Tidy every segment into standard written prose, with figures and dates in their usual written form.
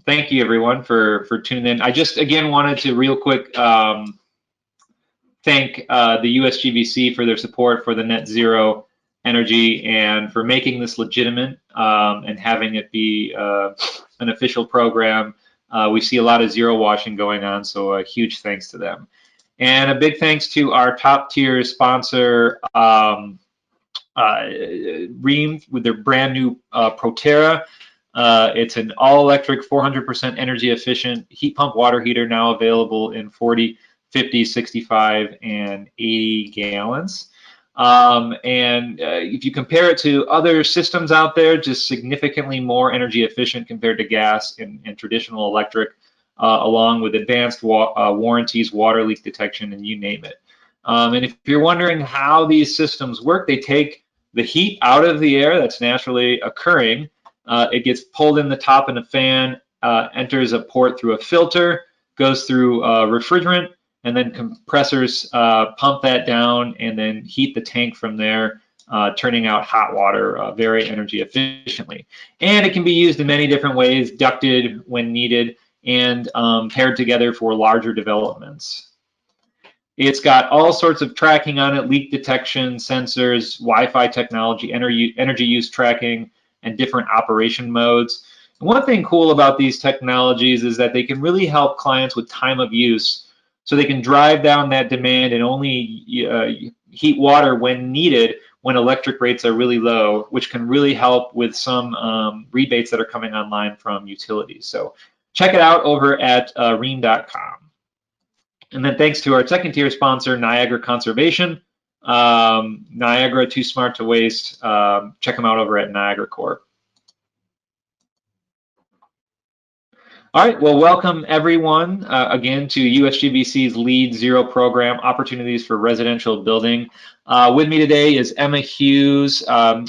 thank you everyone for tuning in. I just again wanted to real quick thank the USGBC for their support for the net zero energy and for making this legitimate and having it be an official program. We see a lot of zero washing going on, so a huge thanks to them. And a big thanks to our top tier sponsor, Ream, with their brand new Proterra. It's an all-electric, 400% energy efficient heat pump water heater, now available in 40, 50, 65, and 80 gallons. If you compare it to other systems out there, just significantly more energy efficient compared to gas and traditional electric, along with advanced warranties, water leak detection, and you name it. And if you're wondering how these systems work, they take the heat out of the air that's naturally occurring. It gets pulled in the top in a fan, enters a port through a filter, goes through refrigerant, and then compressors pump that down and then heat the tank from there, turning out hot water very energy efficiently. And it can be used in many different ways, ducted when needed, and paired together for larger developments. It's got all sorts of tracking on it, leak detection, sensors, Wi-Fi technology, energy use tracking, and different operation modes. And one thing cool about these technologies is that they can really help clients with time of use, so they can drive down that demand and only heat water when needed when electric rates are really low, which can really help with some rebates that are coming online from utilities. So check it out over at ream.com. And then thanks to our second tier sponsor, Niagara Conservation. Niagara, too smart to waste. Check them out over at Niagara Corp. All right, well, welcome everyone again to USGBC's LEED Zero program, Opportunities for Residential Building. With me today is Emma Hughes.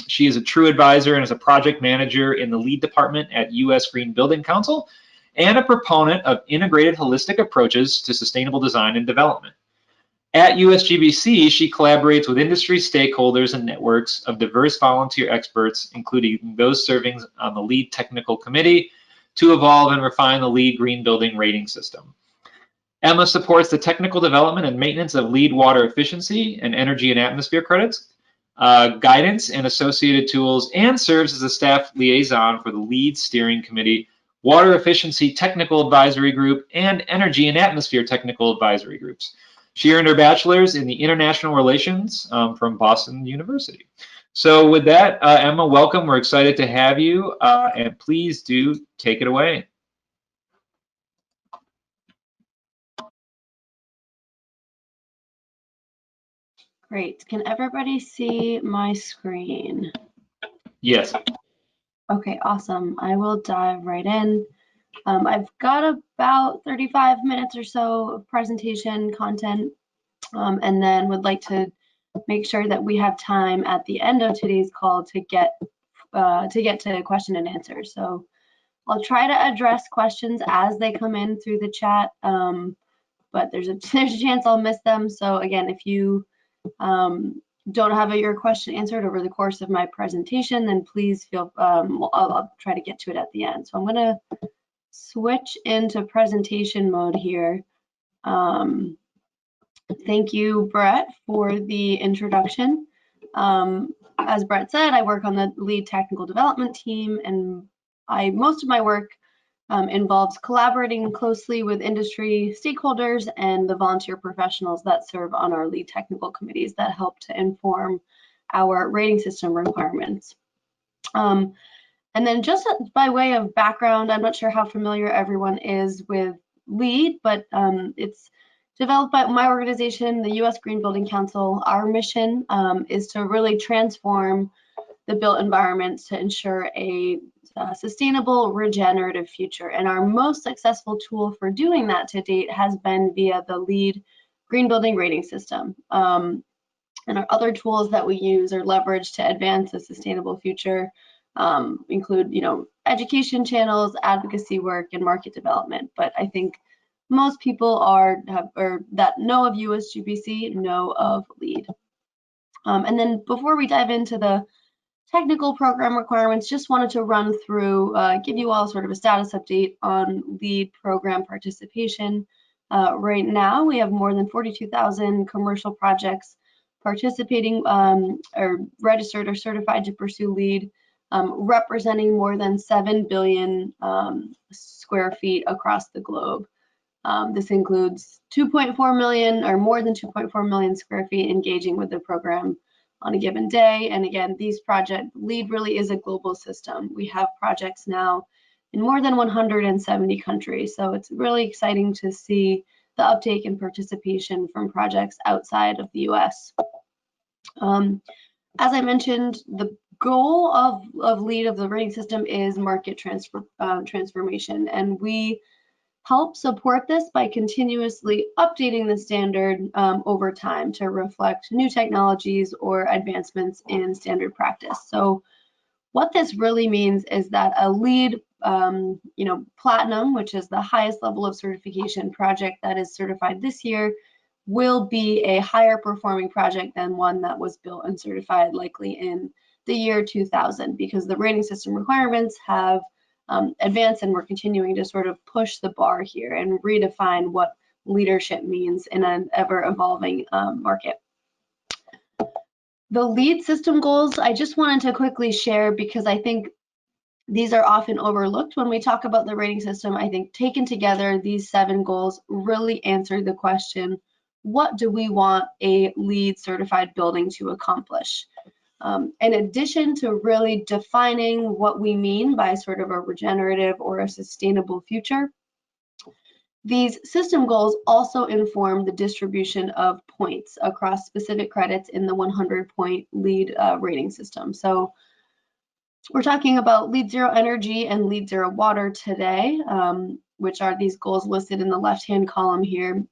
She is a true advisor and is a project manager in the LEED department at US Green Building Council and a proponent of integrated holistic approaches to sustainable design and development. At USGBC, she collaborates with industry stakeholders and networks of diverse volunteer experts, including those serving on the LEED Technical Committee, to evolve and refine the LEED Green Building Rating System. Emma supports the technical development and maintenance of LEED water efficiency and energy and atmosphere credits, guidance and associated tools, and serves as a staff liaison for the LEED Steering Committee, Water Efficiency Technical Advisory Group, and Energy and Atmosphere Technical Advisory Groups. She earned her bachelor's in the International Relations from Boston University. So with that, Emma, welcome. We're excited to have you, and please do take it away. Great. Can everybody see my screen? Yes. Okay, awesome. I will dive right in. I've got about 35 minutes or so of presentation content, and then would like to make sure that we have time at the end of today's call to get to question and answer. So I'll try to address questions as they come in through the chat, but there's a chance I'll miss them. So again, if you don't have your question answered over the course of my presentation, then please feel, I'll try to get to it at the end. So I'm gonna switch into presentation mode here. Thank you, Brett, for the introduction. As Brett said, I work on the LEED technical development team, and most of my work involves collaborating closely with industry stakeholders and the volunteer professionals that serve on our LEED technical committees that help to inform our rating system requirements. And then just by way of background, I'm not sure how familiar everyone is with LEED, but it's developed by my organization, the US Green Building Council. Our mission is to really transform the built environment to ensure a sustainable, regenerative future. And our most successful tool for doing that to date has been via the LEED Green Building Rating System. And our other tools that we use or leverage to advance a sustainable future include, education channels, advocacy work, and market development. But I think most people that know of USGBC know of LEED. And then before we dive into the technical program requirements, just wanted to run through, give you all sort of a status update on LEED program participation. Right now, we have more than 42,000 commercial projects participating or registered or certified to pursue LEED, representing more than 7 billion square feet across the globe. This includes 2.4 million or more than 2.4 million square feet engaging with the program on a given day. And again, these projects, LEED really is a global system. We have projects now in more than 170 countries. So it's really exciting to see the uptake and participation from projects outside of the US. As I mentioned, the goal of LEED, of the rating system, is market transformation. And we help support this by continuously updating the standard over time to reflect new technologies or advancements in standard practice. So what this really means is that a LEED, Platinum, which is the highest level of certification project that is certified this year, will be a higher performing project than one that was built and certified likely in the year 2000, because the rating system requirements have advanced, and we're continuing to sort of push the bar here and redefine what leadership means in an ever evolving market. The LEED system goals, I just wanted to quickly share because I think these are often overlooked when we talk about the rating system. I think taken together, these 7 goals really answer the question, what do we want a LEED certified building to accomplish? In addition to really defining what we mean by sort of a regenerative or a sustainable future, these system goals also inform the distribution of points across specific credits in the 100-point LEED rating system. So we're talking about LEED Zero Energy and LEED Zero Water today, which are these goals listed in the left-hand column here.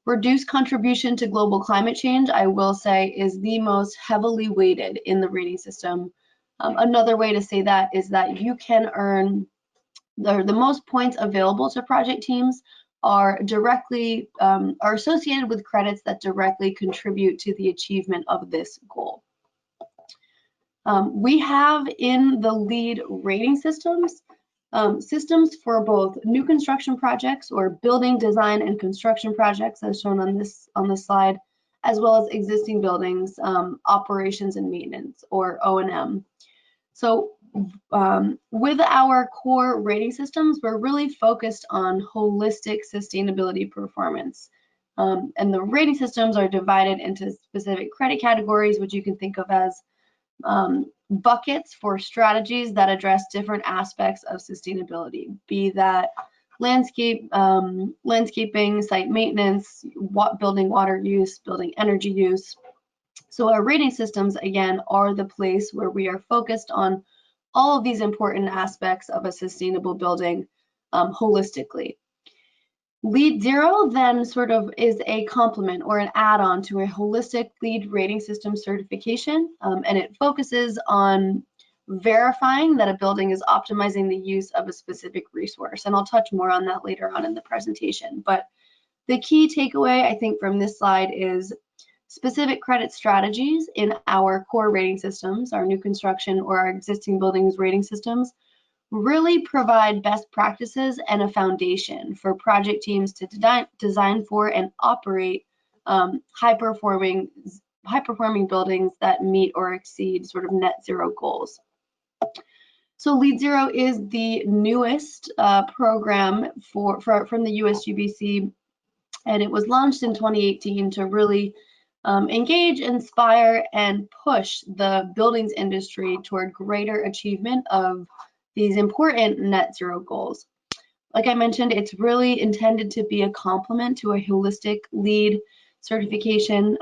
Reduced contribution to global climate change, I will say, is the most heavily weighted in the rating system. Another way to say that is that you can earn the most points available to project teams are directly are associated with credits that directly contribute to the achievement of this goal. We have in the LEED rating systems systems for both new construction projects or building design and construction projects, as shown on this slide, as well as existing buildings, operations and maintenance, or O&M. So with our core rating systems, we're really focused on holistic sustainability performance. And the rating systems are divided into specific credit categories, which you can think of as buckets for strategies that address different aspects of sustainability, be that landscaping, site maintenance, building water use, building energy use. So our rating systems, again, are the place where we are focused on all of these important aspects of a sustainable building holistically. LEED Zero then sort of is a complement or an add-on to a holistic LEED rating system certification, and it focuses on verifying that a building is optimizing the use of a specific resource. And I'll touch more on that later on in the presentation. But the key takeaway, I think, from this slide is specific credit strategies in our core rating systems, our new construction or our existing buildings rating systems, really provide best practices and a foundation for project teams to design for and operate high-performing buildings that meet or exceed sort of net zero goals. So LEED Zero is the newest program from the USGBC, and it was launched in 2018 to really engage, inspire, and push the buildings industry toward greater achievement of these important net zero goals. Like I mentioned, it's really intended to be a complement to a holistic LEED certification.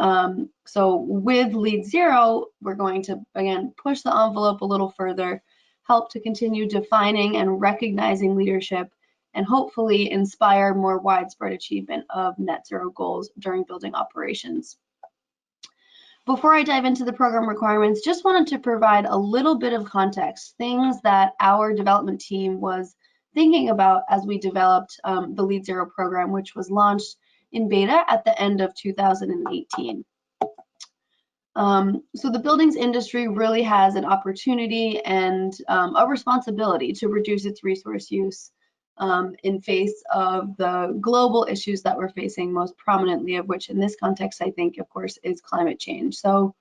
So with LEED Zero, we're going to, again, push the envelope a little further, help to continue defining and recognizing leadership, and hopefully inspire more widespread achievement of net zero goals during building operations. Before I dive into the program requirements, just wanted to provide a little bit of context, things that our development team was thinking about as we developed the LEED Zero program, which was launched in beta at the end of 2018. So the buildings industry really has an opportunity and a responsibility to reduce its resource use in face of the global issues that we're facing, most prominently of which in this context, I think, of course, is climate change. So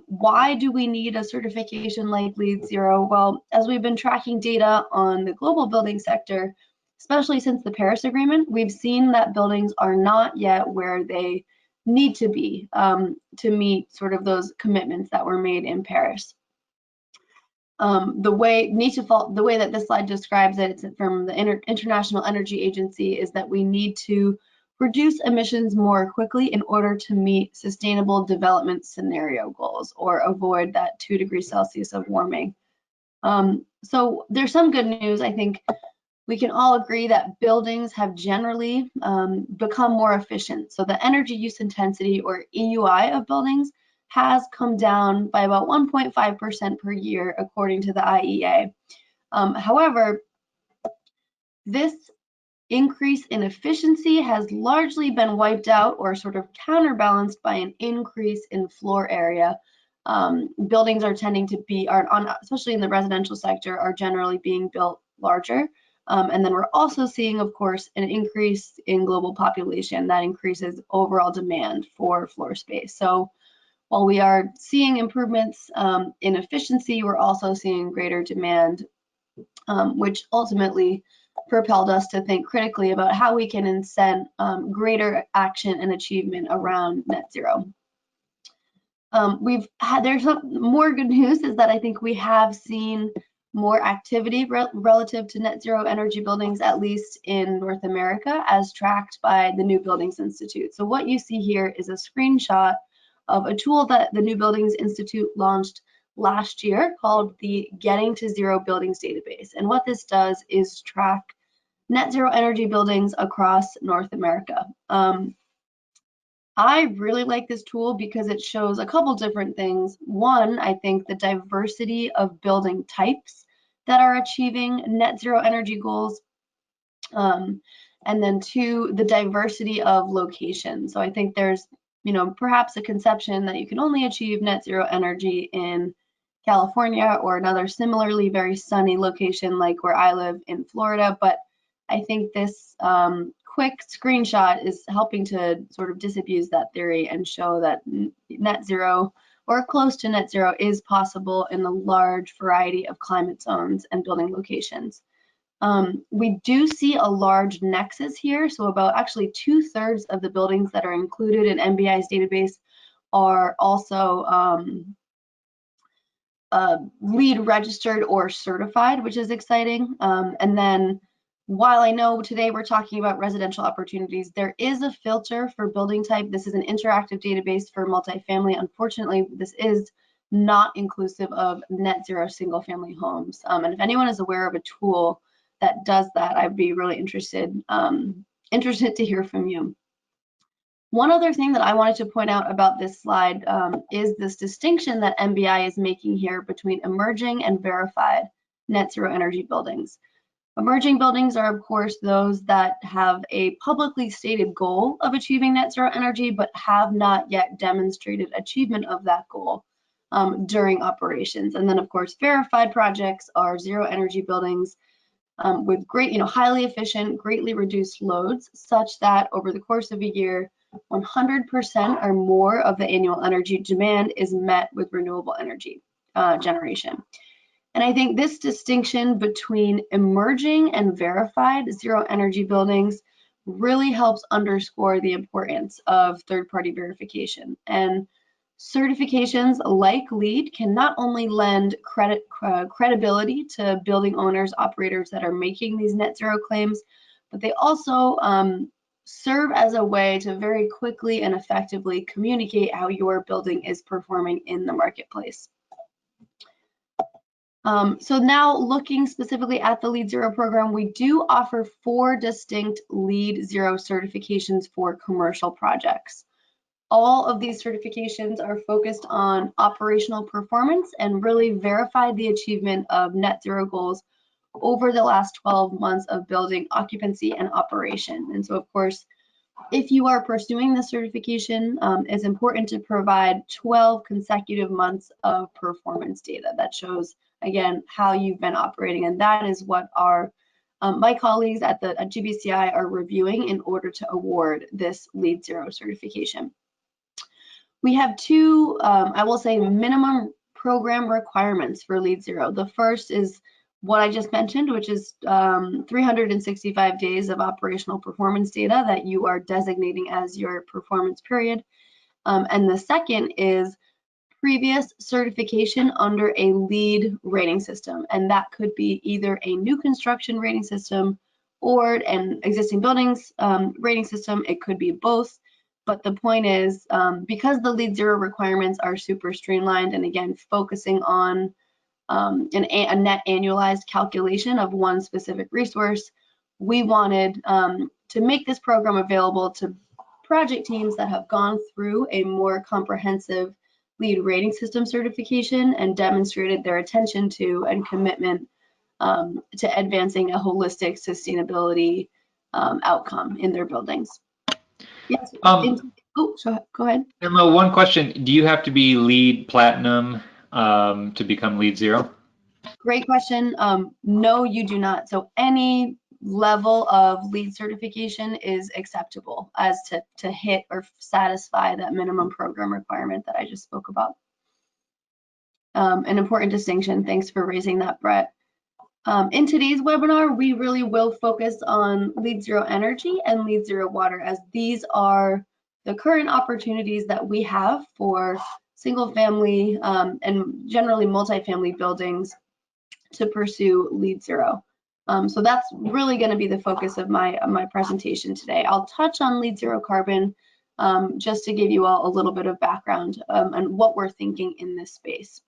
why do we need a certification like LEED Zero? Well, as we've been tracking data on the global building sector, especially since the Paris Agreement, we've seen that buildings are not yet where they need to be to meet sort of those commitments that were made in Paris. The way that this slide describes it, it's from the International Energy Agency, is that we need to reduce emissions more quickly in order to meet sustainable development scenario goals or avoid that 2 degrees Celsius of warming. So there's some good news. I think we can all agree that buildings have generally become more efficient. So the energy use intensity, or EUI, of buildings has come down by about 1.5% per year, according to the IEA. However, this increase in efficiency has largely been wiped out or sort of counterbalanced by an increase in floor area. Buildings are tending to be, especially in the residential sector, are generally being built larger. And then we're also seeing, of course, an increase in global population that increases overall demand for floor space. So while we are seeing improvements in efficiency, we're also seeing greater demand, which ultimately propelled us to think critically about how we can incent greater action and achievement around net zero. There's some more good news, is that I think we have seen more activity relative to net zero energy buildings, at least in North America, as tracked by the New Buildings Institute. So what you see here is a screenshot of a tool that the New Buildings Institute launched last year called the Getting to Zero Buildings Database. And what this does is track net zero energy buildings across North America. I really like this tool because it shows a couple different things. One, I think the diversity of building types that are achieving net zero energy goals. And then two, the diversity of locations. So I think there's, perhaps a conception that you can only achieve net zero energy in California or another similarly very sunny location like where I live in Florida. But I think this quick screenshot is helping to sort of disabuse that theory and show that net zero or close to net zero is possible in a large variety of climate zones and building locations. We do see a large nexus here. So about actually 2/3 of the buildings that are included in NBI's database are also LEED registered or certified, which is exciting. And then while I know today we're talking about residential opportunities, there is a filter for building type. This is an interactive database for multifamily. Unfortunately, this is not inclusive of net zero single family homes. And if anyone is aware of a tool that does that, I'd be really interested to hear from you. One other thing that I wanted to point out about this slide is this distinction that NBI is making here between emerging and verified net zero energy buildings. Emerging buildings are, of course, those that have a publicly stated goal of achieving net zero energy, but have not yet demonstrated achievement of that goal during operations. And then, of course, verified projects are zero energy buildings with great, highly efficient, greatly reduced loads, such that over the course of a year, 100% or more of the annual energy demand is met with renewable energy generation. And I think this distinction between emerging and verified zero energy buildings really helps underscore the importance of third-party verification. And certifications like LEED can not only lend credibility to building owners, operators that are making these net zero claims, but they also serve as a way to very quickly and effectively communicate how your building is performing in the marketplace. So now looking specifically at the LEED Zero program, we do offer 4 distinct LEED Zero certifications for commercial projects. All of these certifications are focused on operational performance and really verify the achievement of net zero goals over the last 12 months of building occupancy and operation. And so, of course, If you are pursuing the certification, it's important to provide 12 consecutive months of performance data that shows, again, how you've been operating. And that is what our my colleagues at GBCI are reviewing in order to award this LEED Zero certification. We have two, I will say, minimum program requirements for LEED Zero. The first is what I just mentioned, which is 365 days of operational performance data that you are designating as your performance period. And the second is previous certification under a LEED rating system. And that could be either a new construction rating system or an existing buildings rating system. It could be both. But the point is, because the LEED Zero requirements are super streamlined and again, focusing on a net annualized calculation of one specific resource, we wanted to make this program available to project teams that have gone through a more comprehensive LEED rating system certification and demonstrated their attention to and commitment to advancing a holistic sustainability outcome in their buildings. Yes. So go ahead. Emma, one question. Do you have to be LEED Platinum to become LEED Zero? Great question. No, you do not. So any level of LEED certification is acceptable as to hit or satisfy that minimum program requirement that I just spoke about. An important distinction. Thanks for raising that, Brett. In today's webinar, we really will focus on LEED Zero Energy and LEED Zero Water, as these are the current opportunities that we have for single family and generally multifamily buildings to pursue LEED Zero. So that's really going to be the focus of my presentation today. I'll touch on LEED Zero Carbon just to give you all a little bit of background on what we're thinking in this space.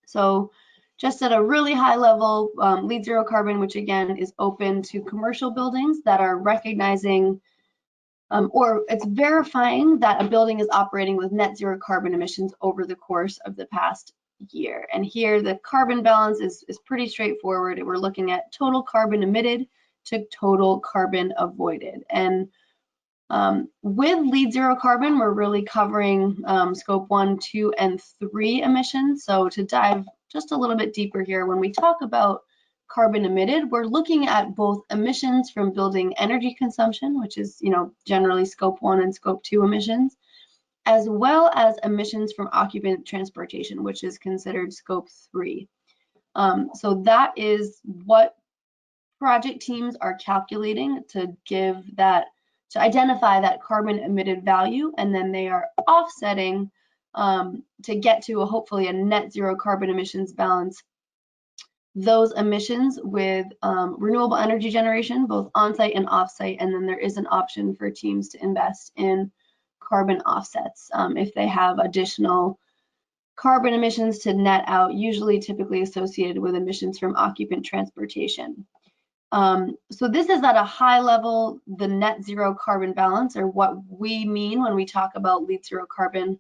So just at a really high level, LEED Zero Carbon, which again is open to commercial buildings that are recognizing or it's verifying that a building is operating with net zero carbon emissions over the course of the past year. And here the carbon balance is pretty straightforward. We're looking at total carbon emitted to total carbon avoided. And with LEED Zero Carbon, we're really covering scope 1, 2, and 3 emissions. So to dive just a little bit deeper here, when we talk about carbon emitted, we're looking at both emissions from building energy consumption, which is, generally scope 1 and scope 2 emissions, as well as emissions from occupant transportation, which is considered scope 3. So that is what project teams are calculating to identify that carbon emitted value, and then they are offsetting to get to hopefully a net zero carbon emissions balance those emissions with renewable energy generation, both on-site and off-site, and then there is an option for teams to invest in carbon offsets if they have additional carbon emissions to net out, usually typically associated with emissions from occupant transportation. So this is at a high level, the net zero carbon balance, or what we mean when we talk about LEED Zero Carbon.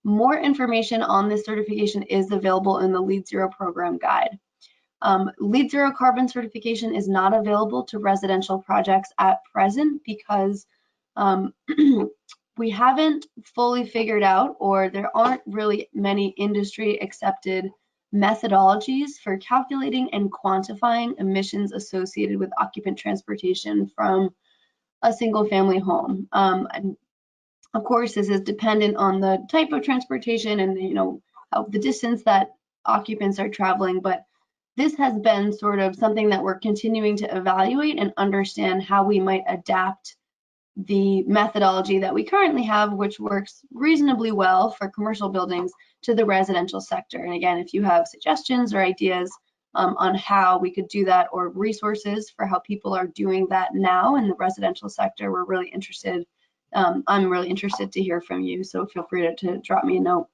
More information on this certification is available in the LEED Zero program guide. LEED Zero Carbon certification is not available to residential projects at present because we haven't fully figured out, or there aren't really many industry accepted methodologies for calculating and quantifying emissions associated with occupant transportation from a single family home. And of course, this is dependent on the type of transportation and the distance that occupants are traveling, but this has been sort of something that we're continuing to evaluate and understand how we might adapt the methodology that we currently have, which works reasonably well for commercial buildings, to the residential sector. And again, if you have suggestions or ideas on how we could do that, or resources for how people are doing that now in the residential sector, we're really interested. I'm really interested to hear from you, so feel free to drop me a note.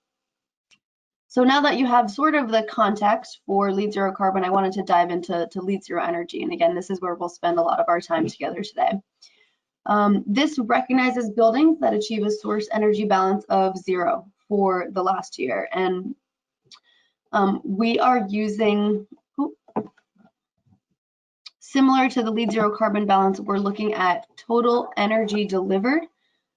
So now that you have sort of the context for LEED Zero Carbon, I wanted to dive into LEED Zero Energy. And again, this is where we'll spend a lot of our time together today. This recognizes buildings that achieve a source energy balance of 0 for the last year. And we are using, similar to the LEED Zero Carbon balance, we're looking at total energy delivered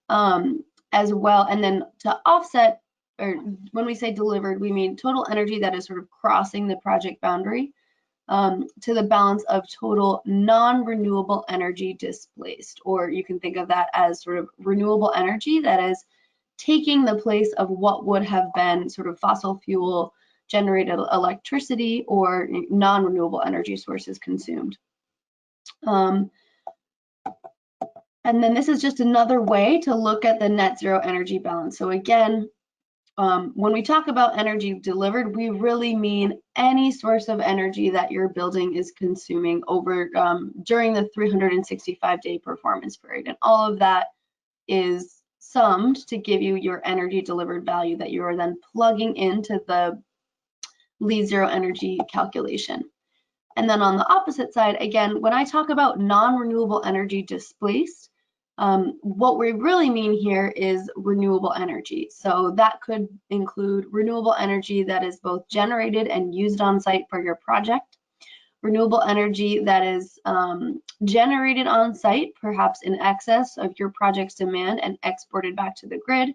as well. And then to offset, or when we say delivered, we mean total energy that is sort of crossing the project boundary to the balance of total non-renewable energy displaced, or you can think of that as sort of renewable energy that is taking the place of what would have been sort of fossil fuel generated electricity or non-renewable energy sources consumed. And then this is just another way to look at the net zero energy balance. So again, when we talk about energy delivered, we really mean any source of energy that your building is consuming over during the 365-day performance period. And all of that is summed to give you your energy delivered value that you are then plugging into the LEED zero energy calculation. And then on the opposite side, again, when I talk about non-renewable energy displaced, what we really mean here is renewable energy. So that could include renewable energy that is both generated and used on site for your project, renewable energy that is generated on site, perhaps in excess of your project's demand and exported back to the grid,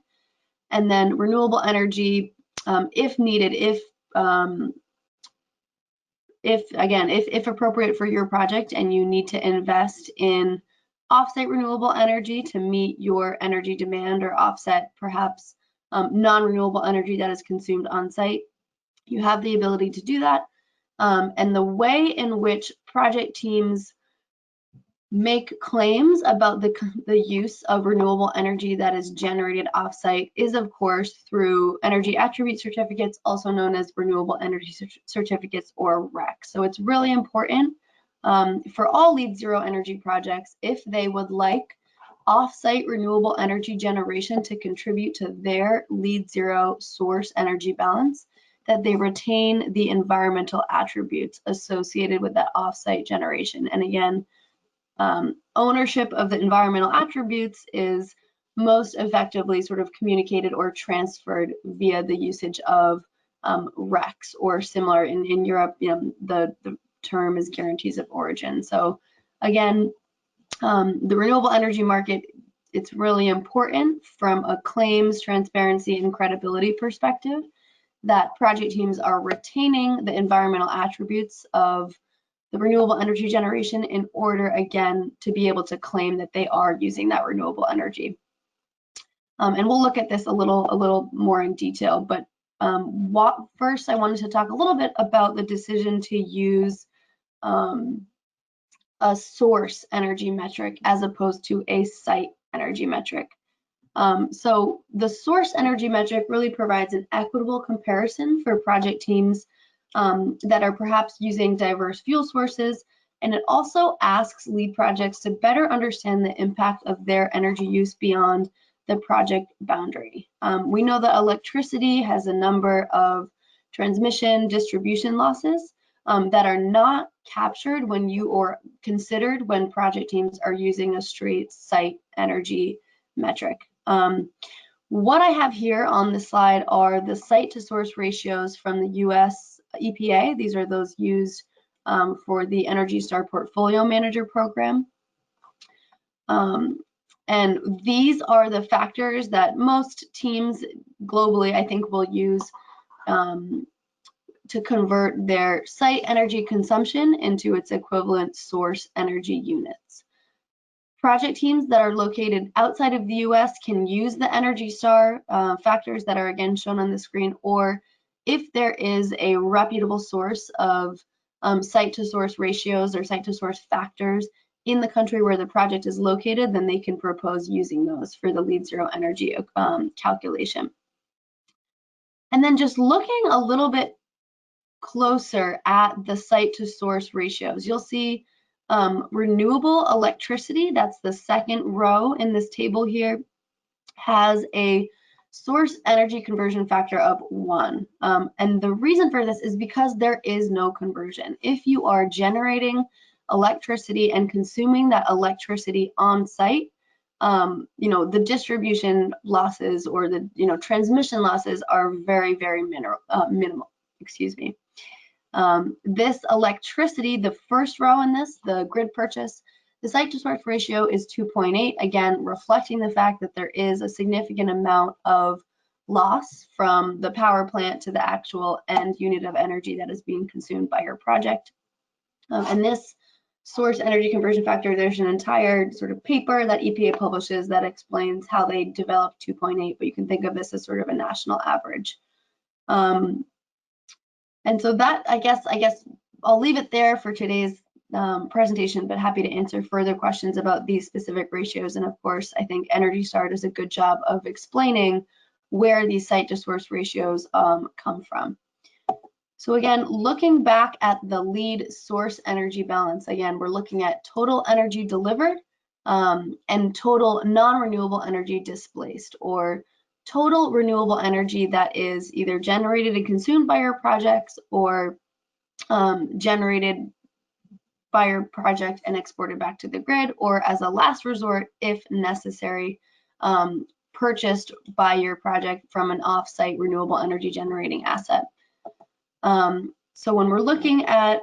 and then renewable energy, if needed, if appropriate for your project and you need to invest in offsite renewable energy to meet your energy demand or offset perhaps non-renewable energy that is consumed on site, you have the ability to do that. And the way in which project teams make claims about the use of renewable energy that is generated offsite is, of course, through energy attribute certificates, also known as renewable energy certificates or REC. So it's really important for all LEED zero energy projects, if they would like offsite renewable energy generation to contribute to their LEED zero source energy balance, that they retain the environmental attributes associated with that offsite generation. And again, ownership of the environmental attributes is most effectively sort of communicated or transferred via the usage of RECs or similar. In Europe, the term is guarantees of origin. So again, the renewable energy market, it's really important from a claims, transparency, and credibility perspective that project teams are retaining the environmental attributes of the renewable energy generation in order, again, to be able to claim that they are using that renewable energy. And we'll look at this a little more in detail, but first I wanted to talk a little bit about the decision to use a source energy metric as opposed to a site energy metric. So the source energy metric really provides an equitable comparison for project teams that are perhaps using diverse fuel sources, and it also asks LEED projects to better understand the impact of their energy use beyond the project boundary. We know that electricity has a number of transmission distribution losses that are not captured when or considered when project teams are using a straight site energy metric. What I have here on the slide are the site to source ratios from the US EPA. These are those used for the Energy Star Portfolio Manager program. And these are the factors that most teams globally, I think, will use to convert their site energy consumption into its equivalent source energy units. Project teams that are located outside of the US can use the Energy Star factors that are again shown on the screen, or if there is a reputable source of site to source ratios or site to source factors in the country where the project is located, then they can propose using those for the LEED zero energy calculation. And then just looking a little bit closer at the site to source ratios, you'll see renewable electricity, that's the second row in this table here, has a source energy conversion factor of 1. And the reason for this is because there is no conversion. If you are generating electricity and consuming that electricity on site, the distribution losses or the transmission losses are very, very minimal. Excuse me. This electricity, the first row in this, the grid purchase, The site to source ratio is 2.8, again, reflecting the fact that there is a significant amount of loss from the power plant to the actual end unit of energy that is being consumed by your project. And this source energy conversion factor, there's an entire sort of paper that EPA publishes that explains how they developed 2.8, but you can think of this as sort of a national average. And so that, I guess I'll leave it there for today's presentation, but happy to answer further questions about these specific ratios. And of course, I think Energy Star does a good job of explaining where these site to source ratios come from. So again, looking back at the LEED source energy balance, again, we're looking at total energy delivered and total non-renewable energy displaced, or total renewable energy that is either generated and consumed by your projects or generated by your project and exported back to the grid, or as a last resort, if necessary, purchased by your project from an off-site renewable energy generating asset. So when we're looking at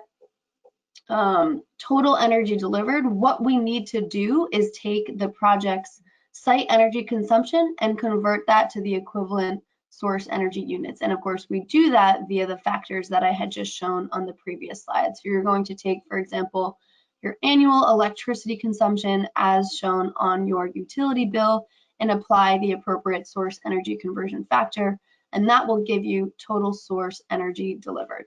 total energy delivered, what we need to do is take the project's site energy consumption and convert that to the equivalent source energy units. And of course, we do that via the factors that I had just shown on the previous slide. So you're going to take, for example, your annual electricity consumption as shown on your utility bill and apply the appropriate source energy conversion factor, and that will give you total source energy delivered.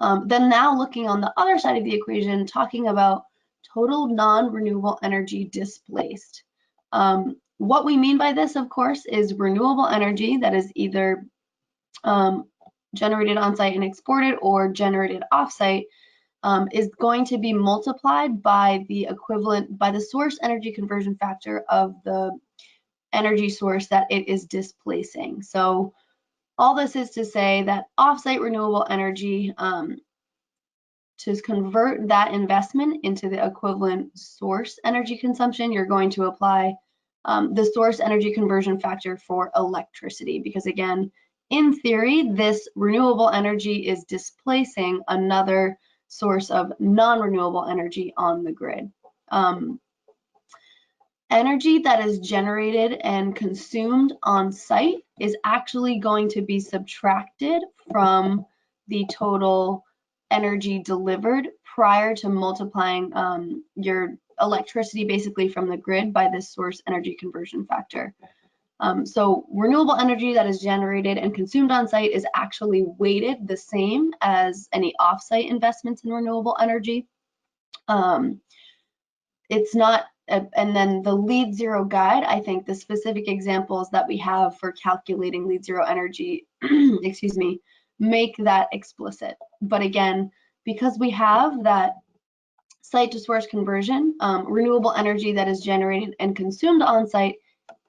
Then now looking on the other side of the equation, talking about total non-renewable energy displaced. What we mean by this, of course, is renewable energy that is either generated on-site and exported or generated off-site is going to be multiplied by the equivalent, by the source energy conversion factor of the energy source that it is displacing. So all this is to say that off-site renewable energy, to convert that investment into the equivalent source energy consumption, you're going to apply the source energy conversion factor for electricity, because again, in theory, this renewable energy is displacing another source of non-renewable energy on the grid. Energy that is generated and consumed on site is actually going to be subtracted from the total energy delivered prior to multiplying your electricity basically from the grid by this source energy conversion factor. So renewable energy that is generated and consumed on site is actually weighted the same as any off-site investments in renewable energy. It's not, and then the LEED Zero guide, I think the specific examples that we have for calculating LEED Zero energy, excuse me, make that explicit. But again, because we have that site to source conversion, renewable energy that is generated and consumed on site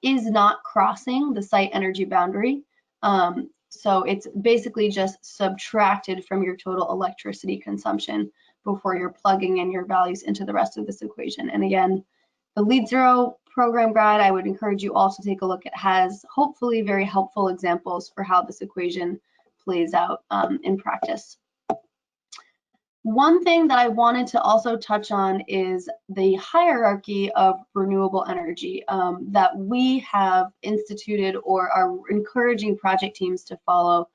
is not crossing the site energy boundary. So it's basically just subtracted from your total electricity consumption before you're plugging in your values into the rest of this equation. And again, the LEED Zero program guide, I would encourage you all to take a look at, has hopefully very helpful examples for how this equation plays out in practice. One thing that I wanted to also touch on is the hierarchy of renewable energy that we have instituted or are encouraging project teams to follow,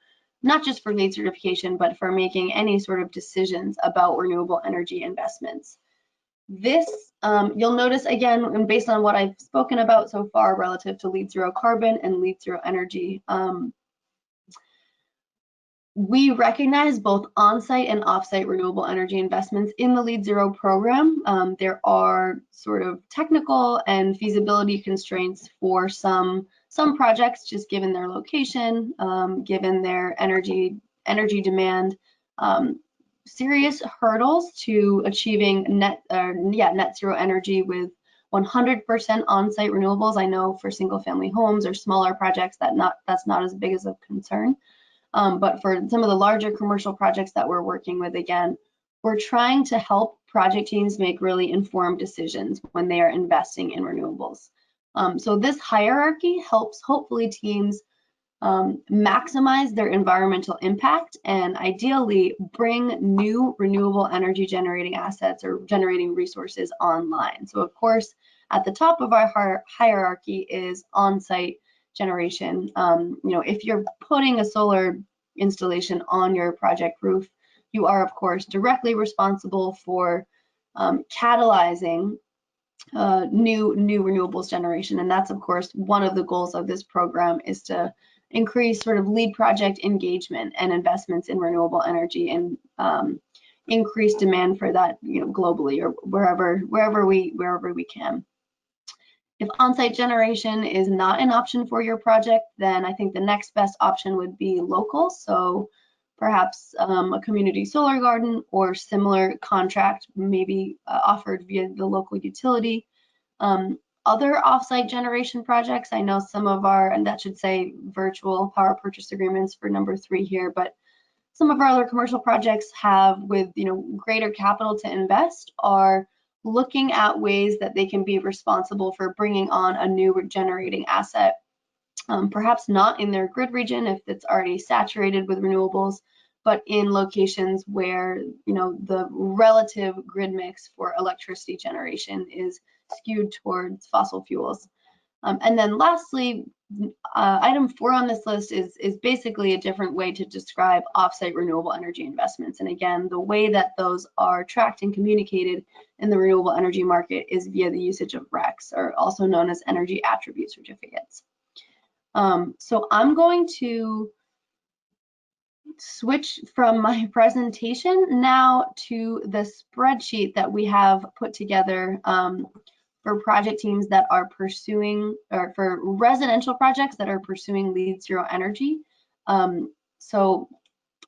not just for LEED certification, but for making any sort of decisions about renewable energy investments. This, you'll notice again, and based on what I've spoken about so far relative to LEED Zero Carbon and LEED Zero Energy, we recognize both on-site and off-site renewable energy investments in the LEED Zero program. There are sort of technical and feasibility constraints for some projects, just given their location, given their energy demand, serious hurdles to achieving net zero energy with 100% on-site renewables. I know for single-family homes or smaller projects that's not as big as a concern. But for some of the larger commercial projects that we're working with, again, we're trying to help project teams make really informed decisions when they are investing in renewables. So this hierarchy helps hopefully teams maximize their environmental impact, and ideally bring new renewable energy generating assets or generating resources online. So of course, at the top of our hierarchy is on-site generation. If you're putting a solar installation on your project roof, you are of course directly responsible for catalyzing new renewables generation. And that's of course one of the goals of this program, is to increase sort of LEED project engagement and investments in renewable energy, and increase demand for that, globally, or wherever we can. If on-site generation is not an option for your project, then I think the next best option would be local. So perhaps a community solar garden or similar contract, maybe offered via the local utility. Other offsite generation projects, I know some of our, and that should say virtual power purchase agreements for number 3 here, but some of our other commercial projects have, with greater capital to invest, are looking at ways that they can be responsible for bringing on a new generating asset, perhaps not in their grid region if it's already saturated with renewables, but in locations where the relative grid mix for electricity generation is skewed towards fossil fuels. And then lastly, item 4 on this list is basically a different way to describe offsite renewable energy investments. And again, the way that those are tracked and communicated in the renewable energy market is via the usage of RECs, or also known as energy attribute certificates. So I'm going to switch from my presentation now to the spreadsheet that we have put together for project teams that are pursuing, or for residential projects that are pursuing LEED Zero Energy. So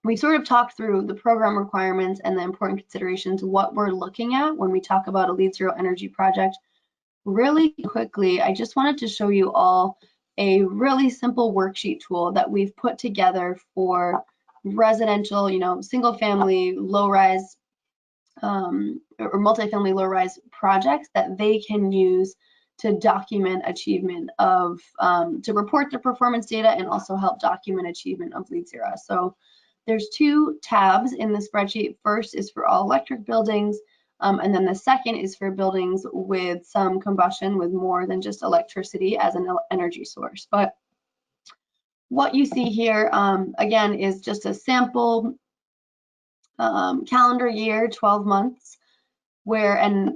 we sort of talked through the program requirements and the important considerations, what we're looking at when we talk about a LEED Zero Energy project. Really quickly, I just wanted to show you all a really simple worksheet tool that we've put together for residential, single family, low-rise, or multifamily low-rise projects that they can use to document achievement of, to report their performance data and also help document achievement of LEED Zero. So there's 2 tabs in the spreadsheet. First is for all electric buildings, and then the second is for buildings with some combustion, with more than just electricity as an energy source. But what you see here, again, is just a sample calendar year, 12 months, where, and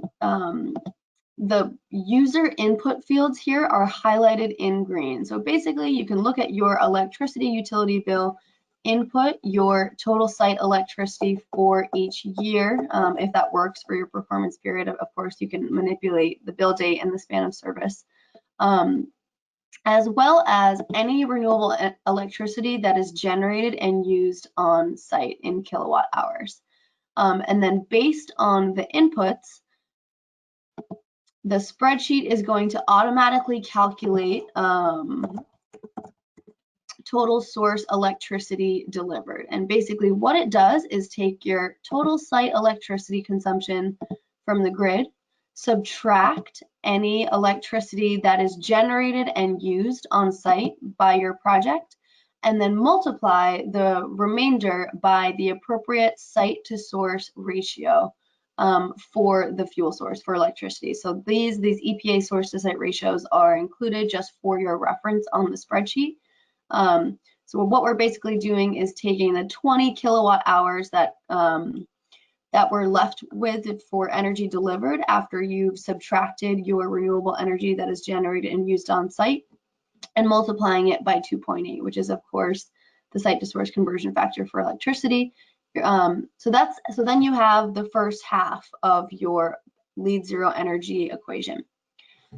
the user input fields here are highlighted in green. So basically you can look at your electricity utility bill, input your total site electricity for each year. If that works for your performance period, of course, you can manipulate the bill date and the span of service, as well as any renewable electricity that is generated and used on site in kilowatt hours. And then based on the inputs, the spreadsheet is going to automatically calculate total source electricity delivered. And basically what it does is take your total site electricity consumption from the grid, subtract any electricity that is generated and used on site by your project, and then multiply the remainder by the appropriate site to source ratio for the fuel source for electricity. So these EPA source to site ratios are included just for your reference on the spreadsheet. So what we're basically doing is taking the 20 kilowatt hours that that we're left with for energy delivered after you've subtracted your renewable energy that is generated and used on site, and multiplying it by 2.8, which is of course the site to source conversion factor for electricity. So then you have the first half of your LEED Zero Energy equation.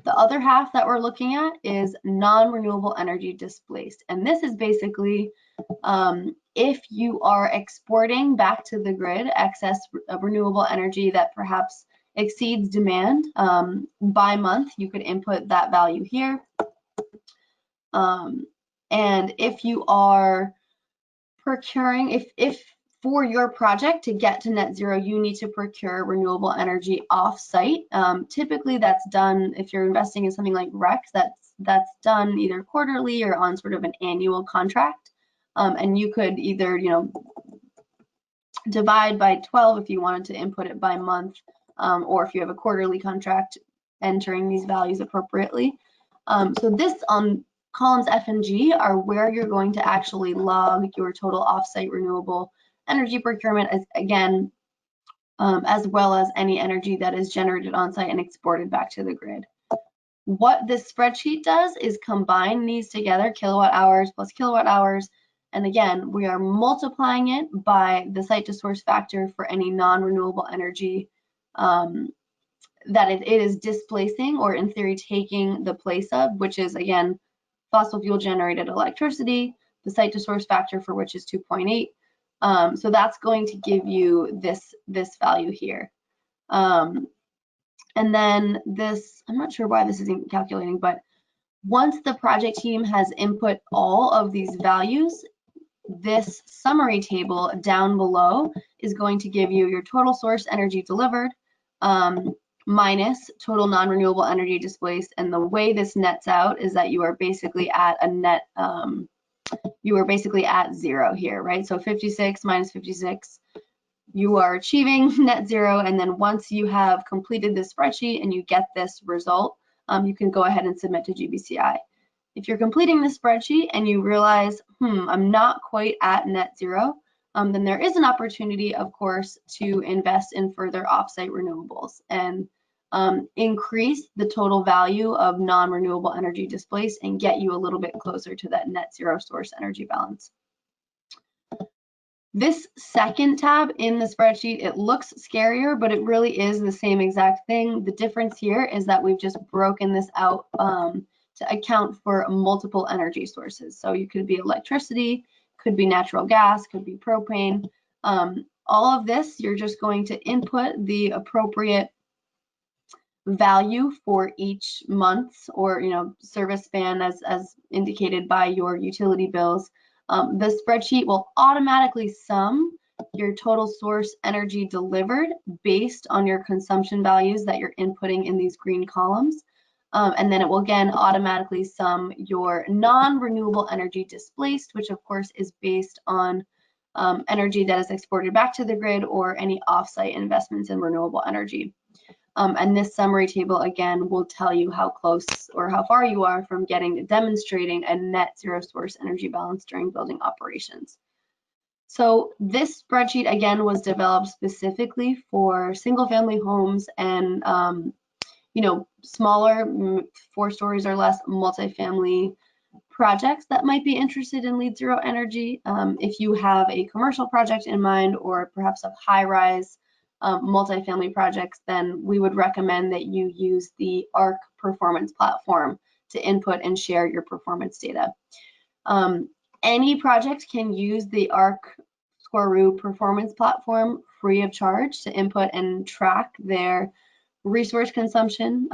The other half that we're looking at is non-renewable energy displaced. And this is basically if you are exporting back to the grid excess renewable energy that perhaps exceeds demand by month, you could input that value here. And if you are procuring, if For your project to get to net zero, you need to procure renewable energy off-site. Typically, that's done if you're investing in something like RECs. That's done either quarterly or on sort of an annual contract. And you could either, divide by 12 if you wanted to input it by month, or if you have a quarterly contract, entering these values appropriately. So this on columns F and G are where you're going to actually log your total offsite renewable energy procurement, as well as any energy that is generated on site and exported back to the grid. What this spreadsheet does is combine these together, kilowatt hours plus kilowatt hours. And again, we are multiplying it by the site to source factor for any non-renewable energy that it is displacing, or in theory taking the place of, which is again fossil fuel generated electricity, the site to source factor for which is 2.8. So that's going to give you this value here. And then this, I'm not sure why this isn't calculating, but once the project team has input all of these values, this summary table down below is going to give you your total source energy delivered minus total non-renewable energy displaced. And the way this nets out is that you are basically at a net, you are basically at zero here, right? So 56 minus 56, you are achieving net zero. And then once you have completed this spreadsheet and you get this result, you can go ahead and submit to GBCI. If you're completing this spreadsheet and you realize, I'm not quite at net zero, then there is an opportunity, of course, to invest in further offsite renewables and increase the total value of non-renewable energy displaced and get you a little bit closer to that net zero source energy balance. This second tab in the spreadsheet, it looks scarier, but it really is the same exact thing. The difference here is that we've just broken this out to account for multiple energy sources. So you could be electricity, could be natural gas, could be propane. All of this, you're just going to input the appropriate value for each month or service span as indicated by your utility bills. The spreadsheet will automatically sum your total source energy delivered based on your consumption values that you're inputting in these green columns. And then it will again automatically sum your non-renewable energy displaced, which of course is based on energy that is exported back to the grid or any offsite investments in renewable energy. And this summary table again will tell you how close or how far you are from demonstrating a net zero source energy balance during building operations. So this spreadsheet again was developed specifically for single family homes and smaller 4 stories or less multifamily projects that might be interested in LEED Zero energy. If you have a commercial project in mind or perhaps a high-rise multifamily projects, then we would recommend that you use the ARC performance platform to input and share your performance data. Any project can use the ARC Scoroo performance platform free of charge to input and track their resource consumption,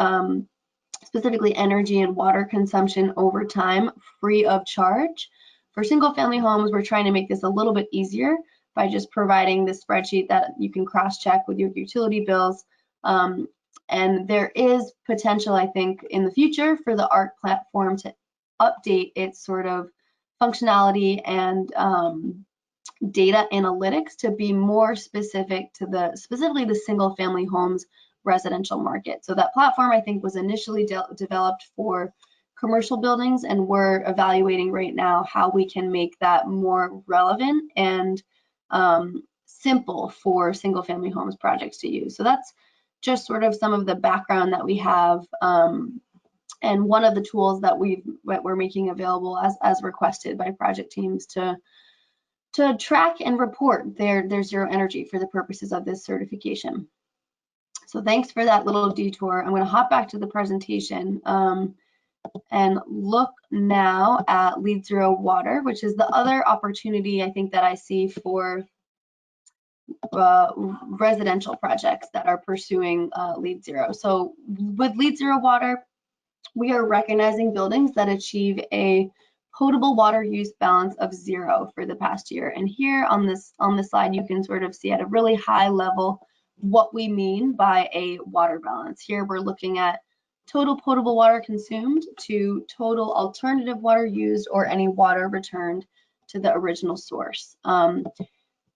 specifically energy and water consumption over time, free of charge. For single family homes, we're trying to make this a little bit easier by just providing this spreadsheet that you can cross-check with your utility bills. And there is potential, I think, in the future for the ARC platform to update its sort of functionality and data analytics to be more specific to specifically the single family homes residential market. So that platform, I think, was initially developed for commercial buildings, and we're evaluating right now how we can make that more relevant and simple for single family homes projects to use. So that's just sort of some of the background that we have, and one of the tools that we're making available as requested by project teams to track and report their zero energy for the purposes of this certification. So thanks for that little detour. I'm going to hop back to the presentation and look now at LEED Zero Water, which is the other opportunity I think that I see for residential projects that are pursuing LEED Zero. So with LEED Zero Water, we are recognizing buildings that achieve a potable water use balance of 0 for the past year. And here on this slide, you can sort of see at a really high level what we mean by a water balance. Here we're looking at total potable water consumed to total alternative water used or any water returned to the original source.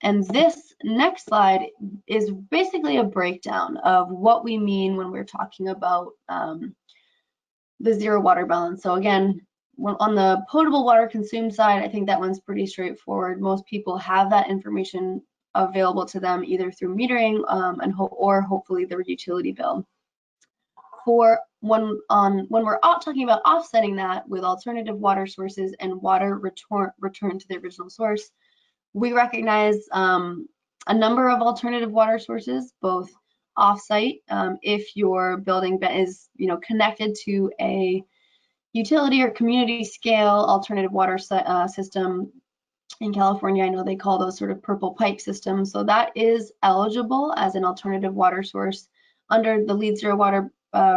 And this next slide is basically a breakdown of what we mean when we're talking about the 0 water balance. So again, on the potable water consumed side, I think that one's pretty straightforward. Most people have that information available to them either through metering or hopefully their utility bill. For when we're talking about offsetting that with alternative water sources and water return to the original source, we recognize a number of alternative water sources, both offsite, if your building is connected to a utility or community scale alternative water system. In California, I know they call those sort of purple pipe systems. So that is eligible as an alternative water source under the LEED Zero Water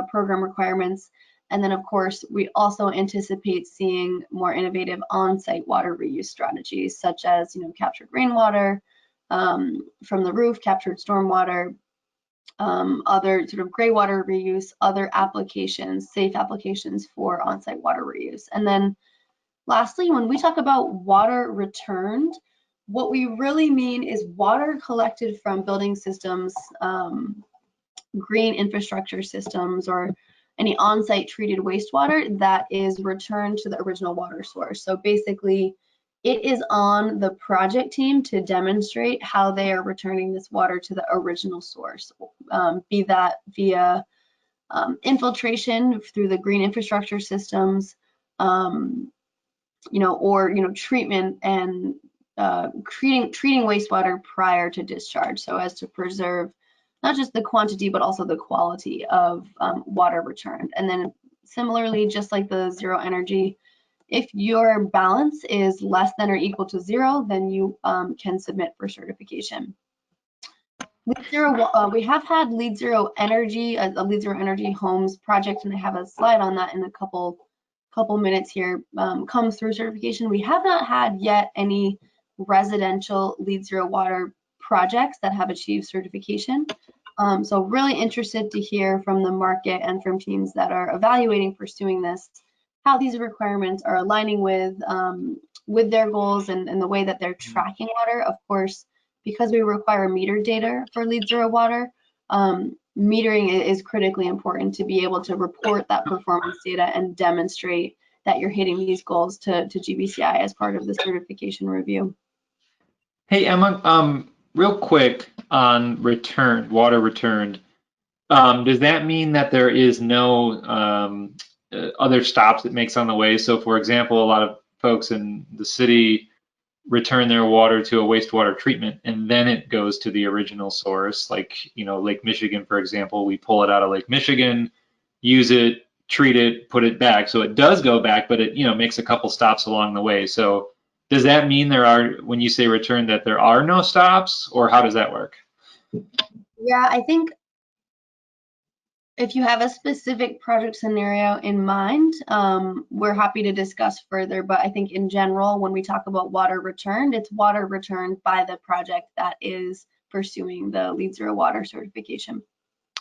program requirements. And then, of course, we also anticipate seeing more innovative on-site water reuse strategies, such as captured rainwater from the roof, captured stormwater, other sort of gray water reuse, other applications, safe applications for on-site water reuse. And then lastly, when we talk about water returned, what we really mean is water collected from building systems, green infrastructure systems, or any on-site treated wastewater that is returned to the original water source. So basically, it is on the project team to demonstrate how they are returning this water to the original source, be that via infiltration through the green infrastructure systems, or treatment and treating wastewater prior to discharge, so as to preserve not just the quantity but also the quality of water returned. And then similarly, just like the zero energy, if your balance is less than or equal to 0, then you can submit for certification. LEED Zero, we have had LEED Zero Energy, a LEED Zero Energy homes project, and I have a slide on that in a couple minutes here, comes through certification. We have not had yet any residential LEED Zero Water projects that have achieved certification. So really interested to hear from the market and from teams that are evaluating pursuing this, how these requirements are aligning with their goals and the way that they're tracking water. Of course, because we require meter data for LEED Zero Water, metering is critically important to be able to report that performance data and demonstrate that you're hitting these goals to GBCI as part of the certification review. Hey, Emma, real quick on water returned. Does that mean that there is no other stops it makes on the way? So for example, a lot of folks in the city return their water to a wastewater treatment and then it goes to the original source, like Lake Michigan, for example. We pull it out of Lake Michigan, use it, treat it, put it back. So it does go back, but it makes a couple stops along the way. So does that mean there are, when you say return, that there are no stops, or how does that work? Yeah, I think if you have a specific project scenario in mind, we're happy to discuss further. But I think in general, when we talk about water returned, it's water returned by the project that is pursuing the LEED Zero Water certification.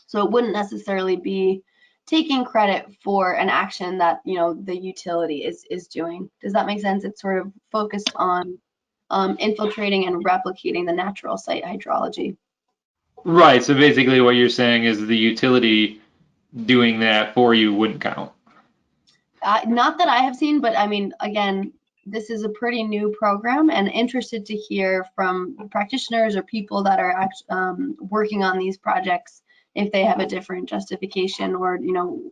So it wouldn't necessarily be taking credit for an action that the utility is doing. Does that make sense? It's sort of focused on infiltrating and replicating the natural site hydrology. Right. So basically, what you're saying is the utility doing that for you wouldn't count. Not that I have seen, but I mean, again, this is a pretty new program, and interested to hear from practitioners or people that are working on these projects if they have a different justification or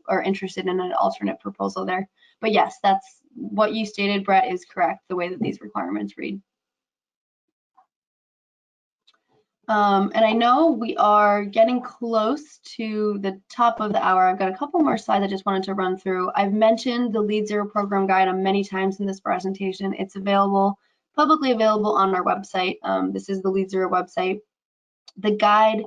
are interested in an alternate proposal there. But yes, that's what you stated, Brett, is correct, the way that these requirements read. And I know we are getting close to the top of the hour. I've got a couple more slides I just wanted to run through. I've mentioned the LEED Zero program guide many times in this presentation. It's publicly available on our website. This is the LEED Zero website. The guide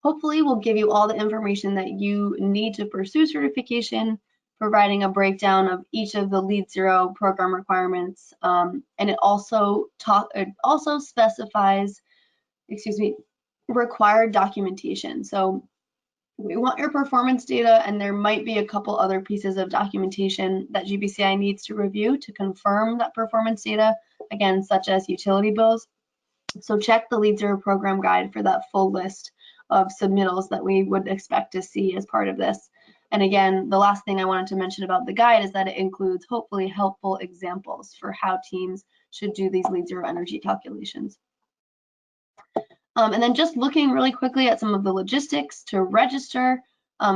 hopefully will give you all the information that you need to pursue certification. providing a breakdown of each of the LEED Zero program requirements, and it also specifies, required documentation. So we want your performance data, and there might be a couple other pieces of documentation that GBCI needs to review to confirm that performance data, again, such as utility bills. So check the LEED Zero program guide for that full list of submittals that we would expect to see as part of this. And again, the last thing I wanted to mention about the guide is that it includes hopefully helpful examples for how teams should do these LEED Zero energy calculations. And then just looking really quickly at some of the logistics to register.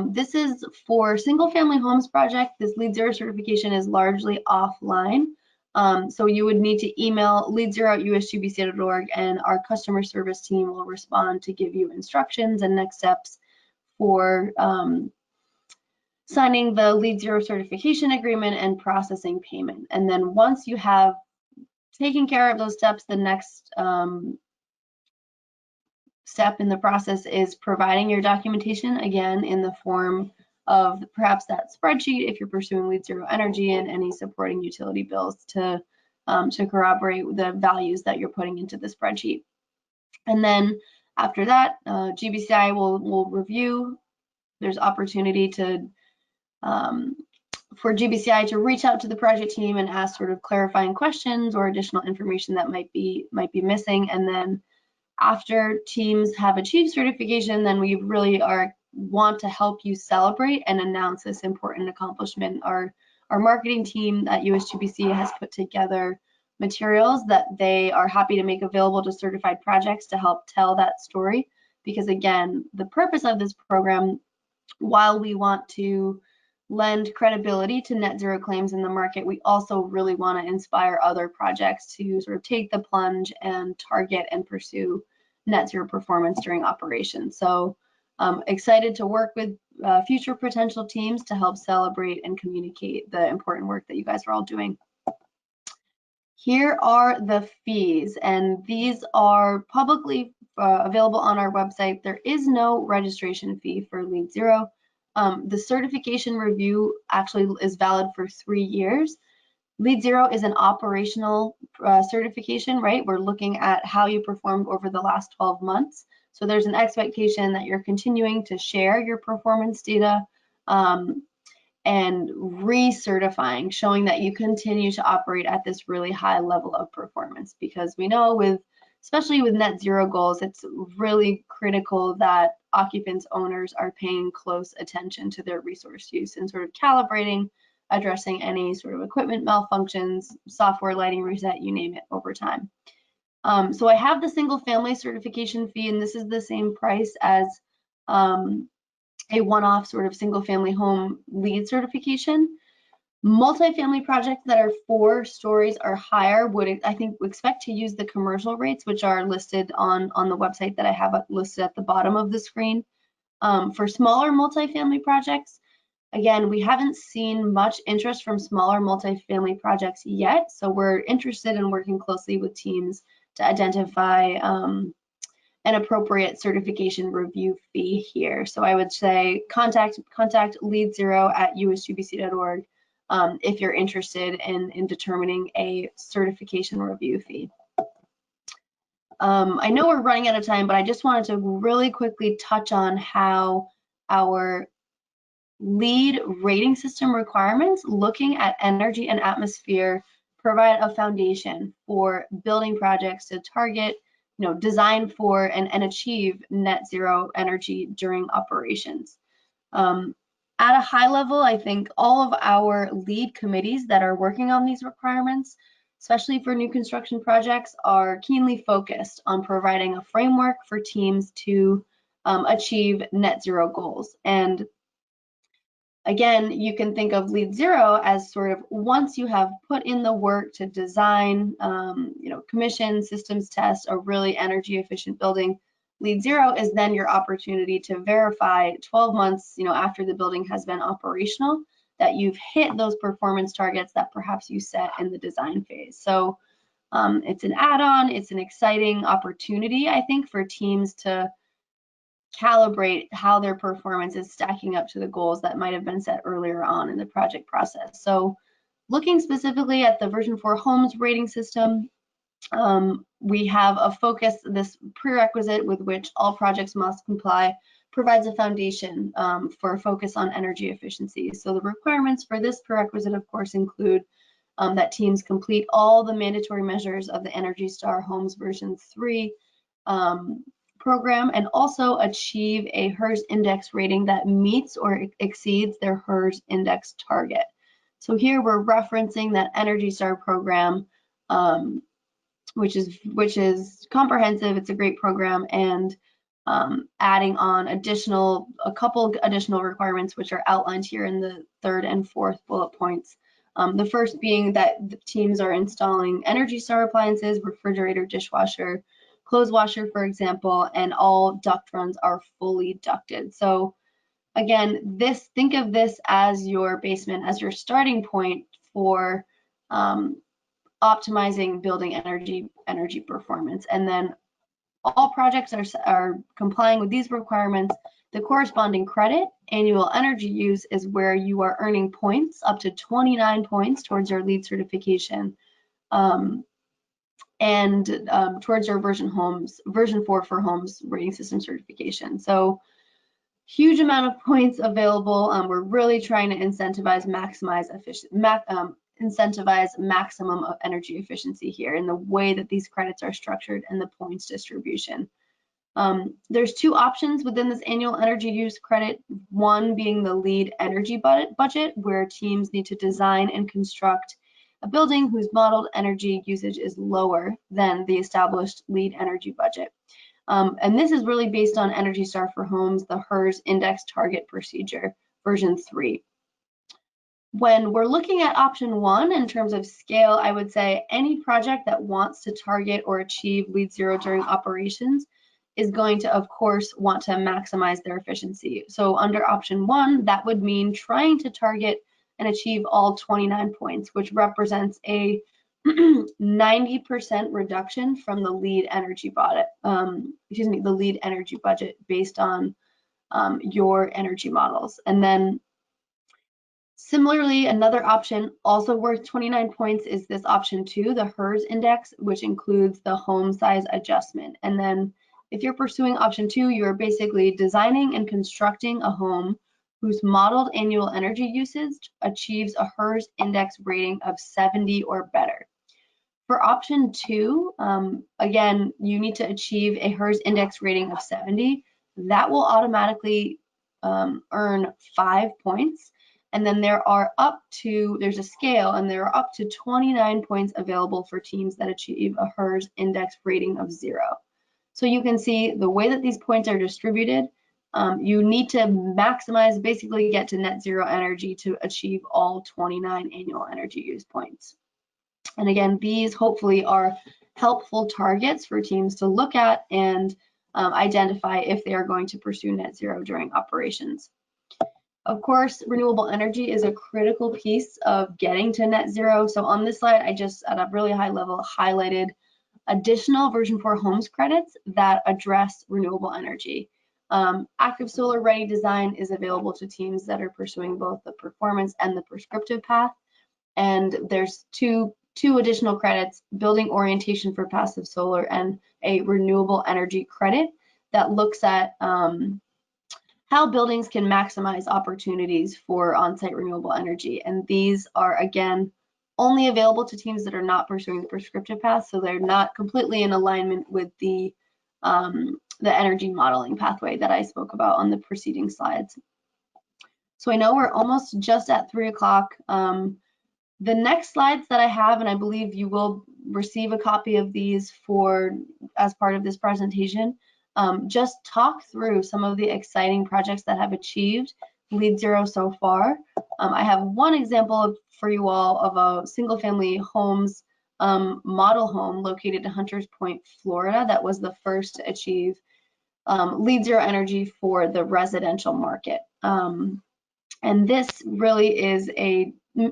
This is for single family homes project. This LEED Zero certification is largely offline. So you would need to email leedzero@usgbc.org, and our customer service team will respond to give you instructions and next steps for signing the LEED Zero certification agreement and processing payment. And then once you have taken care of those steps, the next step in the process is providing your documentation, again, in the form of perhaps that spreadsheet if you're pursuing LEED Zero energy, and any supporting utility bills to corroborate the values that you're putting into the spreadsheet. And then after that, GBCI will review. There's opportunity to for GBCI to reach out to the project team and ask sort of clarifying questions or additional information that might be missing. And then after teams have achieved certification, then we really want to help you celebrate and announce this important accomplishment. Our marketing team at USGBC has put together materials that they are happy to make available to certified projects to help tell that story. Because again, the purpose of this program, while we want to lend credibility to net zero claims in the market, we also really want to inspire other projects to sort of take the plunge and target and pursue net zero performance during operations. So excited to work with future potential teams to help celebrate and communicate the important work that you guys are all doing. Here are the fees, and these are publicly available on our website. There is no registration fee for LEED Zero. The certification review actually is valid for 3 years. LEED Zero is an operational certification, right? We're looking at how you performed over the last 12 months. So there's an expectation that you're continuing to share your performance data and recertifying, showing that you continue to operate at this really high level of performance. Because we know especially with net zero goals, it's really critical that occupants, owners are paying close attention to their resource use and sort of calibrating, addressing any sort of equipment malfunctions, software lighting reset, you name it, over time. So I have the single family certification fee, and this is the same price as a one-off sort of single family home LEED certification. Multifamily projects that are 4 stories or higher would, I think, expect to use the commercial rates, which are listed on the website that I have listed at the bottom of the screen. For smaller multifamily projects, again, we haven't seen much interest from smaller multifamily projects yet, so we're interested in working closely with teams to identify an appropriate certification review fee here. So I would say contact leedzero@usgbc.org if you're interested in determining a certification review fee. I know we're running out of time, but I just wanted to really quickly touch on how our LEED rating system requirements, looking at energy and atmosphere, provide a foundation for building projects to target, design for and achieve net zero energy during operations. At a high level, I think all of our LEED committees that are working on these requirements, especially for new construction projects, are keenly focused on providing a framework for teams to achieve net zero goals. And again, you can think of LEED Zero as sort of, once you have put in the work to design, commission, systems test a really energy efficient building, LEED Zero is then your opportunity to verify 12 months, after the building has been operational, that you've hit those performance targets that perhaps you set in the design phase. So it's an add-on, it's an exciting opportunity, I think, for teams to calibrate how their performance is stacking up to the goals that might have been set earlier on in the project process. So looking specifically at the version 4 homes rating system, we have a focus, this prerequisite with which all projects must comply provides a foundation for a focus on energy efficiency. So the requirements for this prerequisite, of course, include that teams complete all the mandatory measures of the Energy Star Homes version 3 program, and also achieve a HERS index rating that meets or exceeds their HERS index target. So here we're referencing that Energy Star program, which is comprehensive. It's a great program, and adding on a couple additional requirements, which are outlined here in the 3rd and 4th bullet points. The first being that the teams are installing Energy Star appliances, refrigerator, dishwasher, clothes washer, for example, and all duct runs are fully ducted. So again, think of this as your basement, as your starting point for optimizing building energy performance. And then all projects are complying with these requirements. The corresponding credit, annual energy use, is where you are earning points, up to 29 points towards your LEED certification, and towards your version 4 for homes rating system certification. So huge amount of points available. We're really trying to incentivize maximum of energy efficiency here in the way that these credits are structured and the points distribution. There's 2 options within this annual energy use credit, one being the LEED energy budget, where teams need to design and construct a building whose modeled energy usage is lower than the established LEED energy budget. And this is really based on Energy Star for Homes, the HERS index target procedure, version 3. When we're looking at option 1 in terms of scale, I would say any project that wants to target or achieve LEED 0 during operations is going to, of course, want to maximize their efficiency. So under option 1, that would mean trying to target and achieve all 29 points, which represents a 90% reduction from the LEED energy budget, the LEED energy budget based on your energy models. And then similarly, another option also worth 29 points is this option 2, the HERS index, which includes the home size adjustment. And then if you're pursuing option 2, you're basically designing and constructing a home whose modeled annual energy usage achieves a HERS index rating of 70 or better. For option 2, again, you need to achieve a HERS index rating of 70. That will automatically earn 5 points. And then there's a scale, and there are up to 29 points available for teams that achieve a HERS index rating of 0. So you can see the way that these points are distributed, you need to maximize, basically get to net zero energy to achieve all 29 annual energy use points. And again, these hopefully are helpful targets for teams to look at and identify if they are going to pursue net zero during operations. Of course, renewable energy is a critical piece of getting to net zero. So on this slide, I just at a really high level highlighted additional version 4 homes credits that address renewable energy. Active solar ready design is available to teams that are pursuing both the performance and the prescriptive path. And there's two additional credits, building orientation for passive solar and a renewable energy credit that looks at how buildings can maximize opportunities for on-site renewable energy. And these are, again, only available to teams that are not pursuing the prescriptive path, so they're not completely in alignment with the energy modeling pathway that I spoke about on the preceding slides. So I know we're almost just at 3 o'clock. The next slides that I have, and I believe you will receive a copy of these as part of this presentation, just talk through some of the exciting projects that have achieved LEED 0 so far. I have one example for you all of a single family homes model home located in Hunters Point, Florida, that was the first to achieve LEED 0 energy for the residential market. And this really is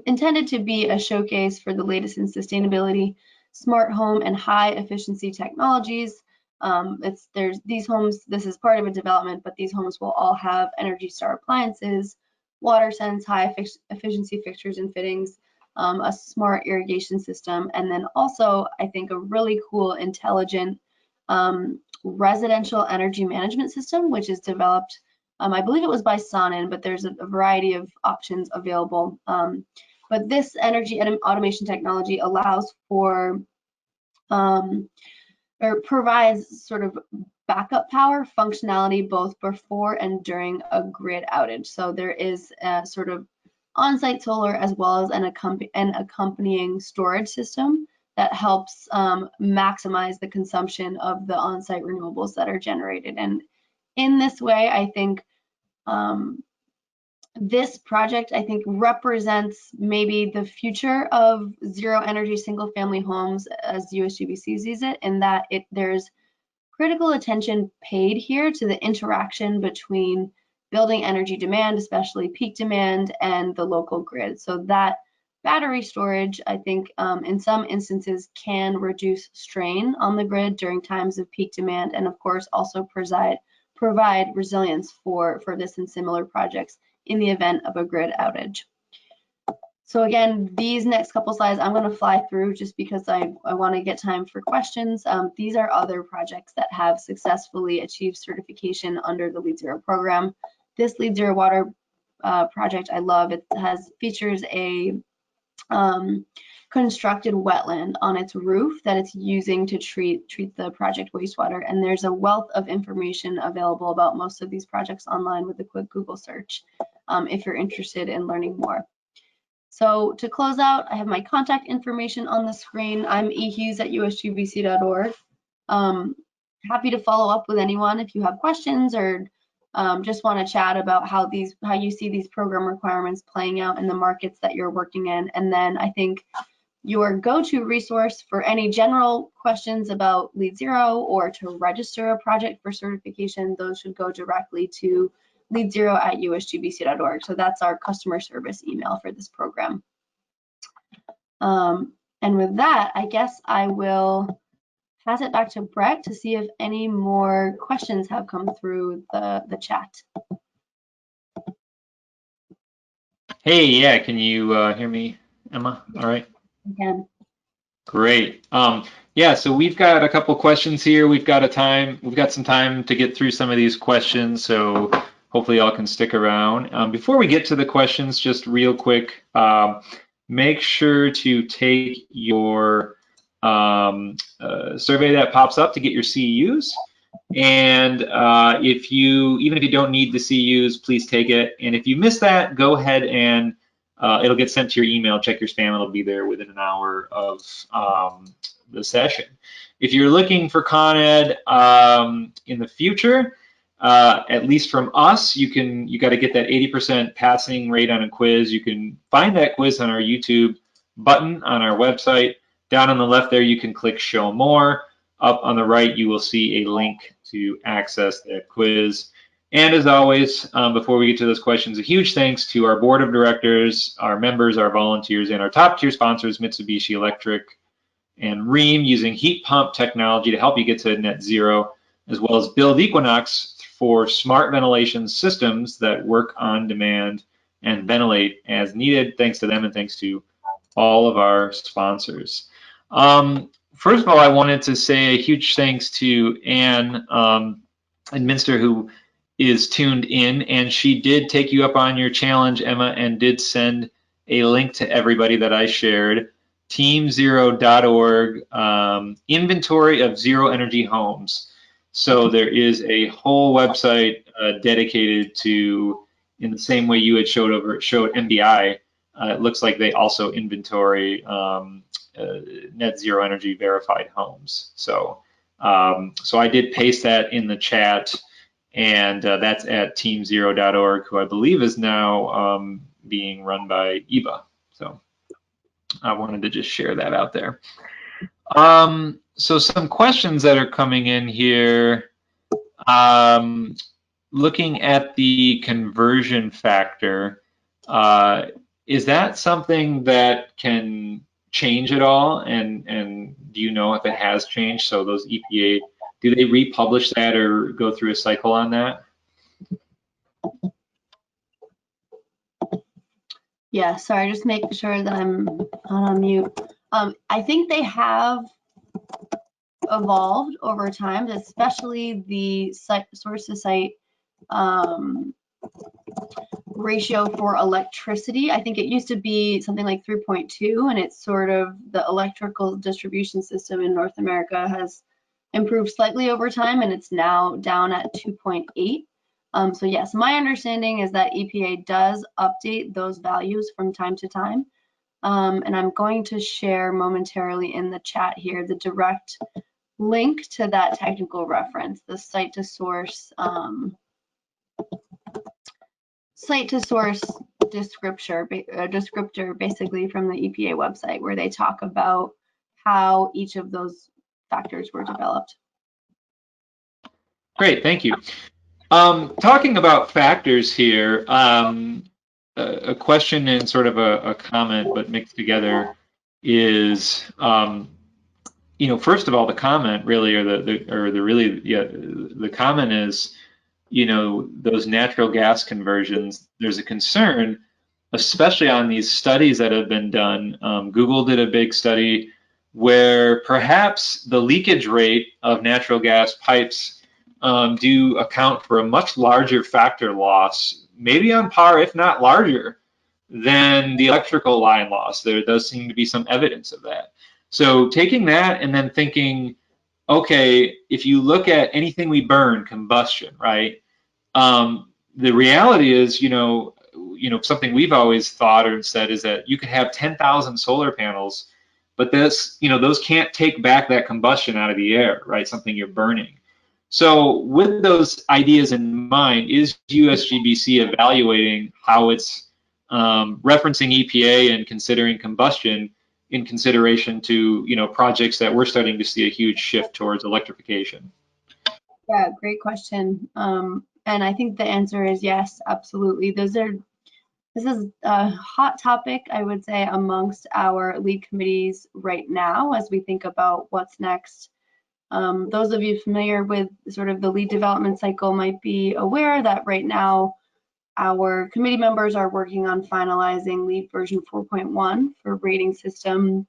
intended to be a showcase for the latest in sustainability, smart home, and high efficiency technologies There's these homes, this is part of a development, but these homes will all have Energy Star appliances, water sense, high efficiency fixtures and fittings, a smart irrigation system, and then also I think a really cool intelligent residential energy management system, which is developed, I believe it was by Sonnen, but there's a variety of options available. But this energy automation technology allows for or provides sort of backup power functionality both before and during a grid outage. So there is a sort of on-site solar as well as an accompanying storage system that helps maximize the consumption of the on-site renewables that are generated. And in this way, I think this project, I think, represents maybe the future of zero energy single family homes as USGBC sees it, in that there's critical attention paid here to the interaction between building energy demand, especially peak demand, and the local grid. So that battery storage, I think, in some instances can reduce strain on the grid during times of peak demand, and of course also provide resilience for this and similar projects in the event of a grid outage. So again, these next couple slides I'm going to fly through just because I want to get time for questions. These are other projects that have successfully achieved certification under the LEED Zero program. This LEED Zero water project I love. It features a constructed wetland on its roof that it's using to treat the project wastewater. And there's a wealth of information available about most of these projects online with a quick Google search if you're interested in learning more. So to close out, I have my contact information on the screen. I'm ehughes@usgbc.org. Happy to follow up with anyone if you have questions or just want to chat about how you see these program requirements playing out in the markets that you're working in. And then I think your go-to resource for any general questions about LEED Zero or to register a project for certification, those should go directly to leedzero@usgbc.org. So that's our customer service email for this program. And with that, I guess I will pass it back to Brett to see if any more questions have come through the chat. Hey, yeah, can you hear me, Emma? All right. I can. Great. Yeah, so we've got a couple questions here. We've got some time to get through some of these questions, so hopefully y'all can stick around. Before we get to the questions, just real quick, make sure to take your survey that pops up to get your CEUs. And even if you don't need the CEUs, please take it. And if you miss that, go ahead and it'll get sent to your email. Check your spam. It'll be there within an hour of the session. If you're looking for Con Ed in the future, at least from us, you got to get that 80% passing rate on a quiz. You can find that quiz on our YouTube button on our website. Down on the left there, you can click Show More. Up on the right, you will see a link to access that quiz. And as always, before we get to those questions, a huge thanks to our board of directors, our members, our volunteers, and our top tier sponsors, Mitsubishi Electric and Rheem, using heat pump technology to help you get to net zero, as well as Build Equinox for smart ventilation systems that work on demand and ventilate as needed. Thanks to them and thanks to all of our sponsors. First of all, I wanted to say a huge thanks to Anne in Minster, who is tuned in, and she did take you up on your challenge, Emma, and did send a link to everybody that I shared. teamzero.org, inventory of zero energy homes. So there is a whole website dedicated to, in the same way you had showed MBI, it looks like they also inventory net zero energy verified homes. So I did paste that in the chat, and that's at teamzero.org, who I believe is now being run by Eva. So I wanted to just share that out there. So some questions that are coming in here. Looking at the conversion factor, is that something that can change at all? And do you know if it has changed? So those EPA Do they republish that or go through a cycle on that? Yeah, sorry, just making sure that I'm not on mute. I think they have evolved over time, especially the source to site ratio for electricity. I think it used to be something like 3.2, and it's sort of the electrical distribution system in North America has improved slightly over time, and it's now down at 2.8. So yes, my understanding is that EPA does update those values from time to time. And I'm going to share momentarily in the chat here the direct link to that technical reference, the site to source descriptor basically from the EPA website, where they talk about how each of those factors were developed. Great, thank you. Talking about factors here, a question and sort of a comment, but mixed together, is first of all, the comment really, the comment is, those natural gas conversions. There's a concern, especially on these studies that have been done. Google did a big study where perhaps the leakage rate of natural gas pipes do account for a much larger factor loss, maybe on par, if not larger, than the electrical line loss. There does seem to be some evidence of that. So taking that and then thinking, okay, if you look at anything we burn, combustion, right? The reality is, something we've always thought or said is that you could have 10,000 solar panels, but those can't take back that combustion out of the air, right? Something you're burning. So with those ideas in mind, is USGBC evaluating how it's referencing EPA and considering combustion in consideration to projects that we're starting to see a huge shift towards electrification? Yeah, great question. And I think the answer is yes, absolutely. This is a hot topic, I would say, amongst our LEED committees right now as we think about what's next. Those of you familiar with sort of the LEED development cycle might be aware that right now our committee members are working on finalizing LEED version 4.1 for rating system,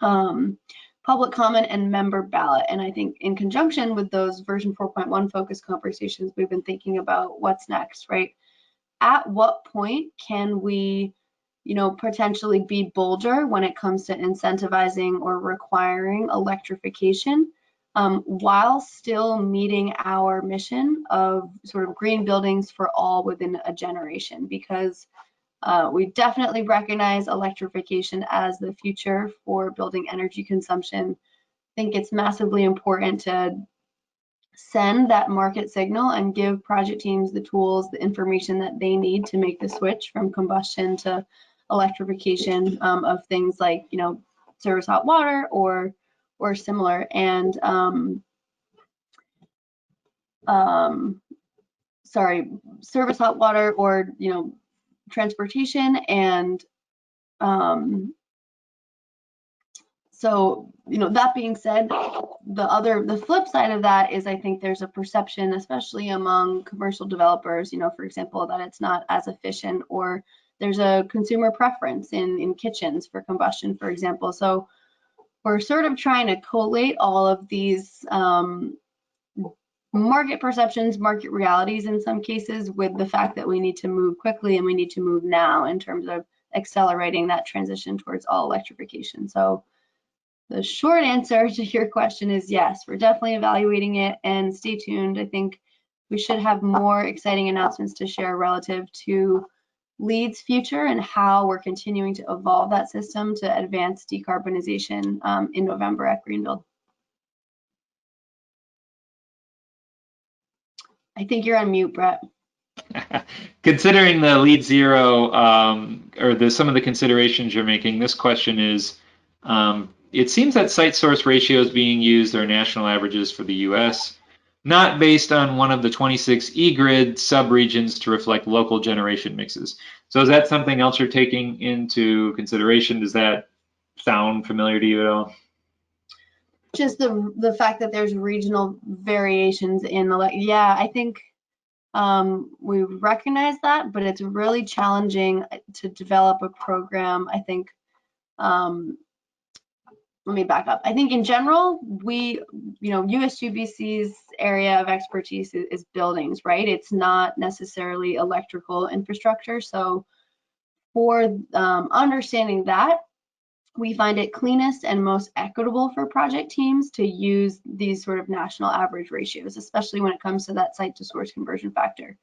public comment, and member ballot. And I think in conjunction with those version 4.1 focus conversations, we've been thinking about what's next, right? At what point can we, potentially be bolder when it comes to incentivizing or requiring electrification, while still meeting our mission of sort of green buildings for all within a generation? Because we definitely recognize electrification as the future for building energy consumption. I think it's massively important to send that market signal and give project teams the tools, the information that they need to make the switch from combustion to electrification of things like, service hot water or similar. And service hot water or transportation. And so that being said, the flip side of that is I think there's a perception, especially among commercial developers, for example, that it's not as efficient, or there's a consumer preference in kitchens for combustion, for example. So we're sort of trying to collate all of these market perceptions, market realities in some cases, with the fact that we need to move quickly and we need to move now in terms of accelerating that transition towards all electrification. So the short answer to your question is yes, we're definitely evaluating it, and stay tuned. I think we should have more exciting announcements to share relative to LEED's future and how we're continuing to evolve that system to advance decarbonization in November at Greenbuild. I think you're on mute, Brett. Considering the LEED Zero, or some of the considerations you're making, this question is, it seems that site source ratios being used are national averages for the US, not based on one of the 26 E-grid subregions to reflect local generation mixes. So is that something else you're taking into consideration? Does that sound familiar to you at all? Just the fact that there's regional variations in yeah, I think we recognize that, but it's really challenging to develop a program. I think let me back up. I think in general, USGBC's area of expertise is buildings, right? It's not necessarily electrical infrastructure. So for understanding that, we find it cleanest and most equitable for project teams to use these sort of national average ratios, especially when it comes to that site to source conversion factor.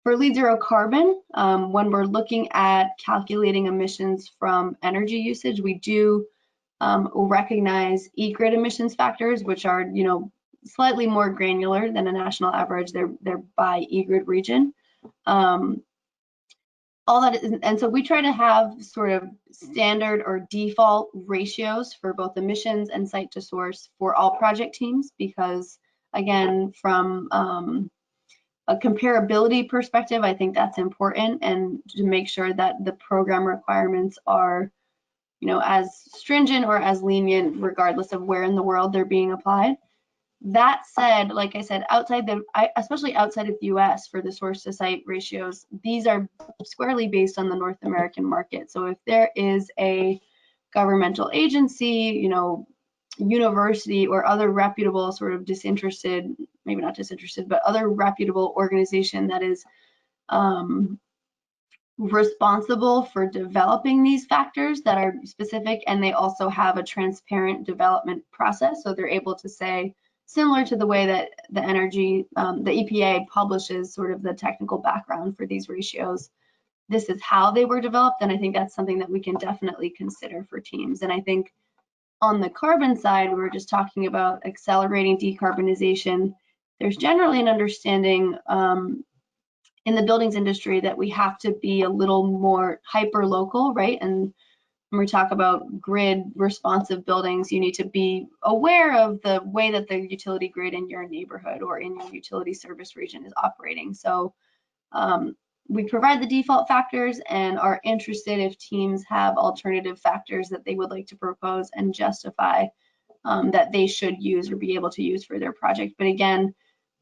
For LEED Zero Carbon, when we're looking at calculating emissions from energy usage, we do recognize e-grid emissions factors, which are, slightly more granular than a national average. They're by e-grid region. All that is, and so we try to have sort of standard or default ratios for both emissions and site to source for all project teams, because again, from a comparability perspective, I think that's important, and to make sure that the program requirements are, as stringent or as lenient, regardless of where in the world they're being applied. That said, like I said, especially outside of the US for the source to site ratios, these are squarely based on the North American market. So if there is a governmental agency, university or other reputable sort of disinterested, maybe not disinterested, but other reputable organization that is responsible for developing these factors that are specific, and they also have a transparent development process, so they're able to say, similar to the way that the EPA publishes sort of the technical background for these ratios, this is how they were developed, and I think that's something that we can definitely consider for teams. And I think on the carbon side, we were just talking about accelerating decarbonization. There's generally an understanding in the buildings industry that we have to be a little more hyper local, right? And when we talk about grid responsive buildings, you need to be aware of the way that the utility grid in your neighborhood or in your utility service region is operating. So we provide the default factors and are interested if teams have alternative factors that they would like to propose and justify that they should use or be able to use for their project. But again,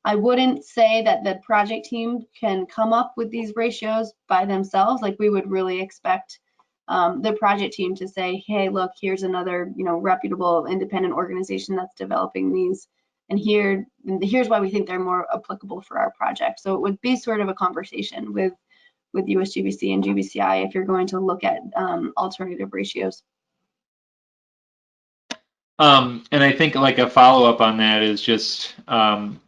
I wouldn't say that the project team can come up with these ratios by themselves. Like, we would really expect the project team to say, hey, look, here's another, reputable independent organization that's developing these, and here's why we think they're more applicable for our project. So it would be sort of a conversation with USGBC and GBCI if you're going to look at alternative ratios. And I think like a follow-up on that is just, one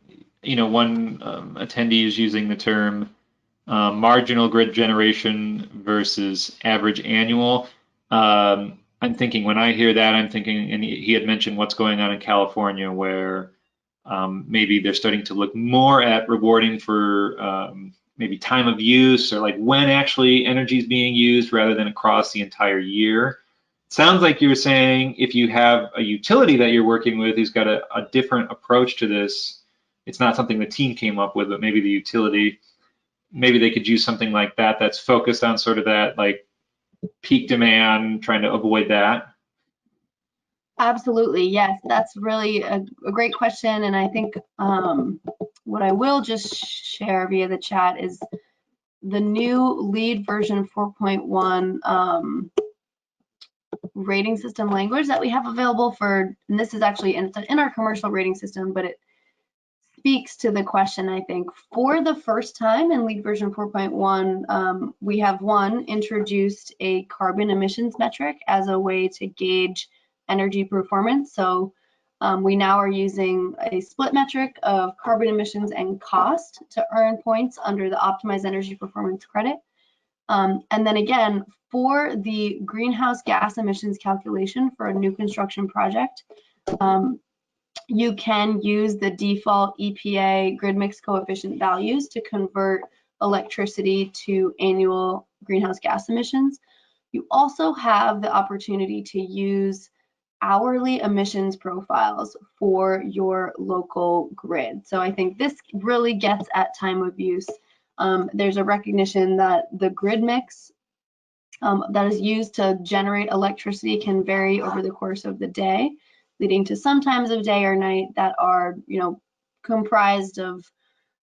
attendee is using the term marginal grid generation versus average annual. I'm thinking, when I hear that, I'm thinking, and he had mentioned what's going on in California, where maybe they're starting to look more at rewarding for maybe time of use, or like when actually energy is being used rather than across the entire year. Sounds like you were saying if you have a utility that you're working with who's got a different approach to this, it's not something the team came up with, but maybe the utility, maybe they could use something like that that's focused on sort of that like peak demand, trying to avoid that. Absolutely, yes, that's really a great question. And I think what I will just share via the chat is the new LEED version 4.1 rating system language that we have available for, and this is actually in our commercial rating system, but it speaks to the question. I think for the first time in LEED version 4.1, we have introduced a carbon emissions metric as a way to gauge energy performance. So we now are using a split metric of carbon emissions and cost to earn points under the optimized energy performance credit. And then again, for the greenhouse gas emissions calculation for a new construction project, you can use the default EPA grid mix coefficient values to convert electricity to annual greenhouse gas emissions. You also have the opportunity to use hourly emissions profiles for your local grid. So I think this really gets at time of use. There's a recognition that the grid mix that is used to generate electricity can vary over the course of the day. leading to some times of day or night that are, comprised of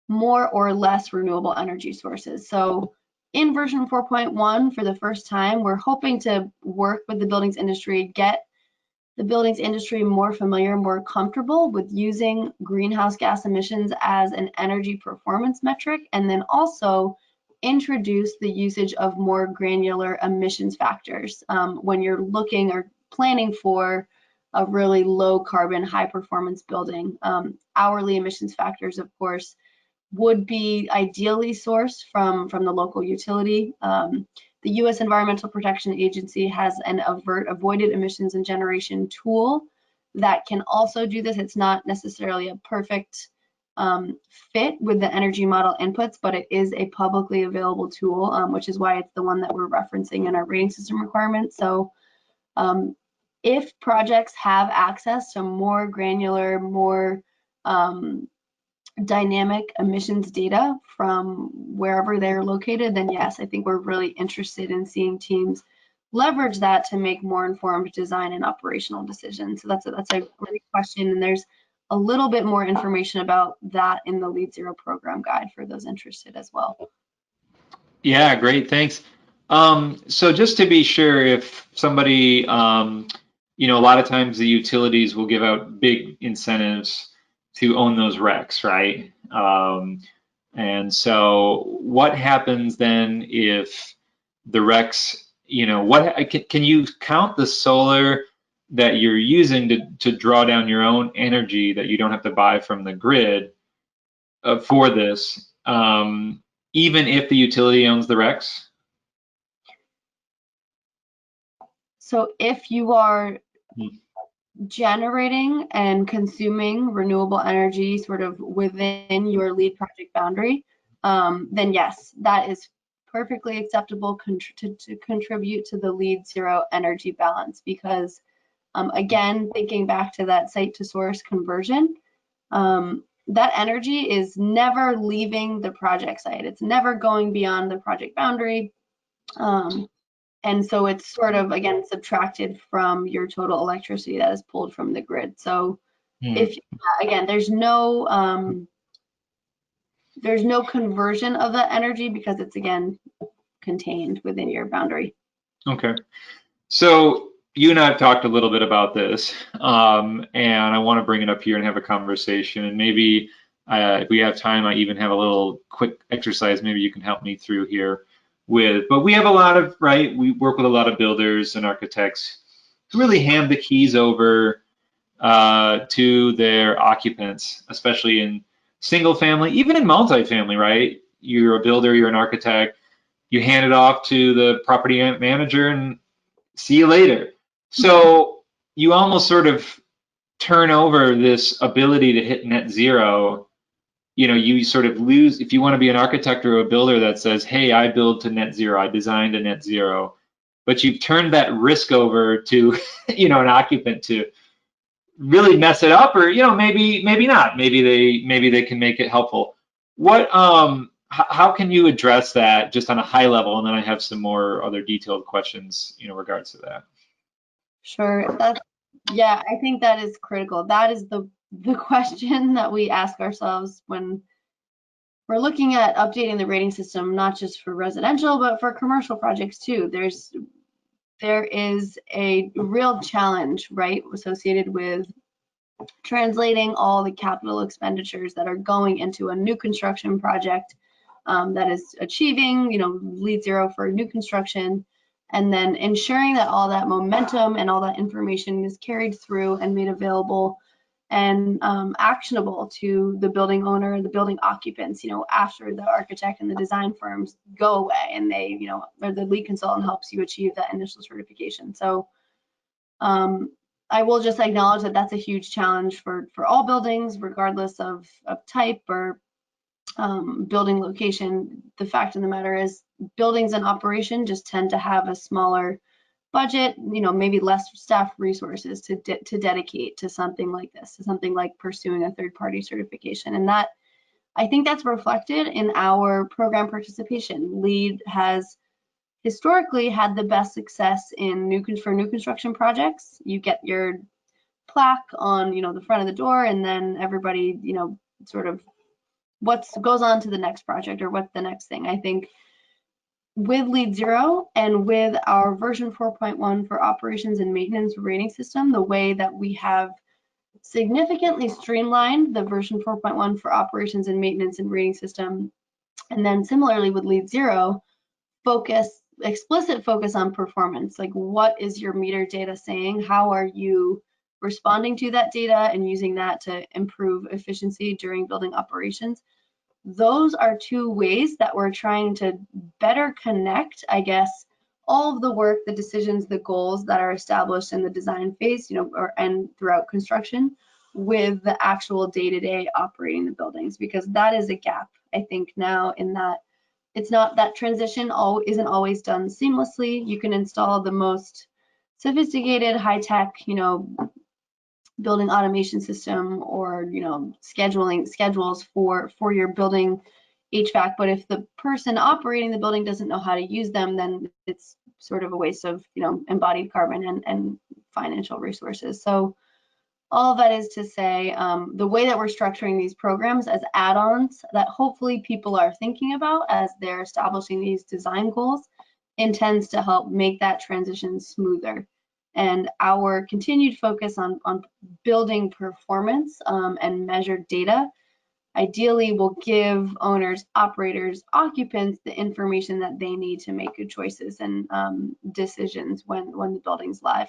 more or less renewable energy sources. So in version 4.1, for the first time, we're hoping to work with the buildings industry, get the buildings industry more familiar, more comfortable with using greenhouse gas emissions as an energy performance metric, and then also introduce the usage of more granular emissions factors when you're looking or planning for a really low carbon, high performance building. Hourly emissions factors, of course, would be ideally sourced from the local utility. The U.S. Environmental Protection Agency has an avoided emissions and generation tool that can also do this. It's not necessarily a perfect fit with the energy model inputs, but it is a publicly available tool, which is why it's the one that we're referencing in our rating system requirements. So if projects have access to more granular, more dynamic emissions data from wherever they're located, then yes, I think we're really interested in seeing teams leverage that to make more informed design and operational decisions. So that's a great question, and there's a little bit more information about that in the LEED Zero program guide for those interested as well. Yeah, great, thanks. So just to be sure, if somebody, a lot of times the utilities will give out big incentives to own those RECs, right? And so what happens then if the RECs, can you count the solar that you're using to draw down your own energy that you don't have to buy from the grid for this, even if the utility owns the RECs? So if you are generating and consuming renewable energy sort of within your LEED project boundary, then yes, that is perfectly acceptable to contribute to the LEED Zero energy balance, because again, thinking back to that site to source conversion, that energy is never leaving the project site. It's never going beyond the project boundary. And so it's sort of, again, subtracted from your total electricity that is pulled from the grid. So if, again, there's no conversion of that energy because it's, again, contained within your boundary. Okay. So you and I have talked a little bit about this, and I want to bring it up here and have a conversation. And maybe if we have time, I even have a little quick exercise maybe you can help me through here with. But we have a lot of, right, we work with a lot of builders and architects who really hand the keys over to their occupants, especially in single family, even in multifamily, right? You're a builder, you're an architect, you hand it off to the property manager and see you later. So you almost sort of turn over this ability to hit net zero. You sort of lose, if you want to be an architect or a builder that says, hey, I build to net zero, I designed a net zero, but you've turned that risk over to, an occupant to really mess it up, or, maybe not, maybe they can make it helpful. How can you address that just on a high level? And then I have some more other detailed questions, in regards to that. Sure. Yeah, I think that is critical. That is the question that we ask ourselves when we're looking at updating the rating system, not just for residential, but for commercial projects too. There is a real challenge, right, associated with translating all the capital expenditures that are going into a new construction project that is achieving, LEED Zero for new construction, and then ensuring that all that momentum and all that information is carried through and made available and actionable to the building owner and the building occupants, after the architect and the design firms go away and they, or the LEED consultant helps you achieve that initial certification. So I will just acknowledge that that's a huge challenge for all buildings, regardless of type or building location. The fact of the matter is buildings in operation just tend to have a smaller budget, maybe less staff resources to dedicate to something like this, to something like pursuing a third-party certification. And that, I think that's reflected in our program participation. LEED has historically had the best success for new construction projects. You get your plaque on, the front of the door, and then everybody, sort of what goes on to the next project or what's the next thing. I think with LEED 0 and with our version 4.1 for operations and maintenance rating system, the way that we have significantly streamlined the version 4.1 for operations and maintenance and rating system, and then similarly with LEED 0, explicit focus on performance. Like, what is your meter data saying? How are you responding to that data and using that to improve efficiency during building operations? Those are two ways that we're trying to better connect, I guess, all of the work, the decisions, the goals that are established in the design phase, and throughout construction, with the actual day-to-day operating the buildings, because that is a gap, I think, now, in that it's not, that transition isn't always done seamlessly. You can install the most sophisticated, high-tech, building automation system, or schedules for your building HVAC, but if the person operating the building doesn't know how to use them, then it's sort of a waste of embodied carbon and financial resources. So all of that is to say, the way that we're structuring these programs as add-ons that hopefully people are thinking about as they're establishing these design goals intends to help make that transition smoother. And our continued focus on building performance and measured data ideally will give owners, operators, occupants the information that they need to make good choices and decisions when the building's live.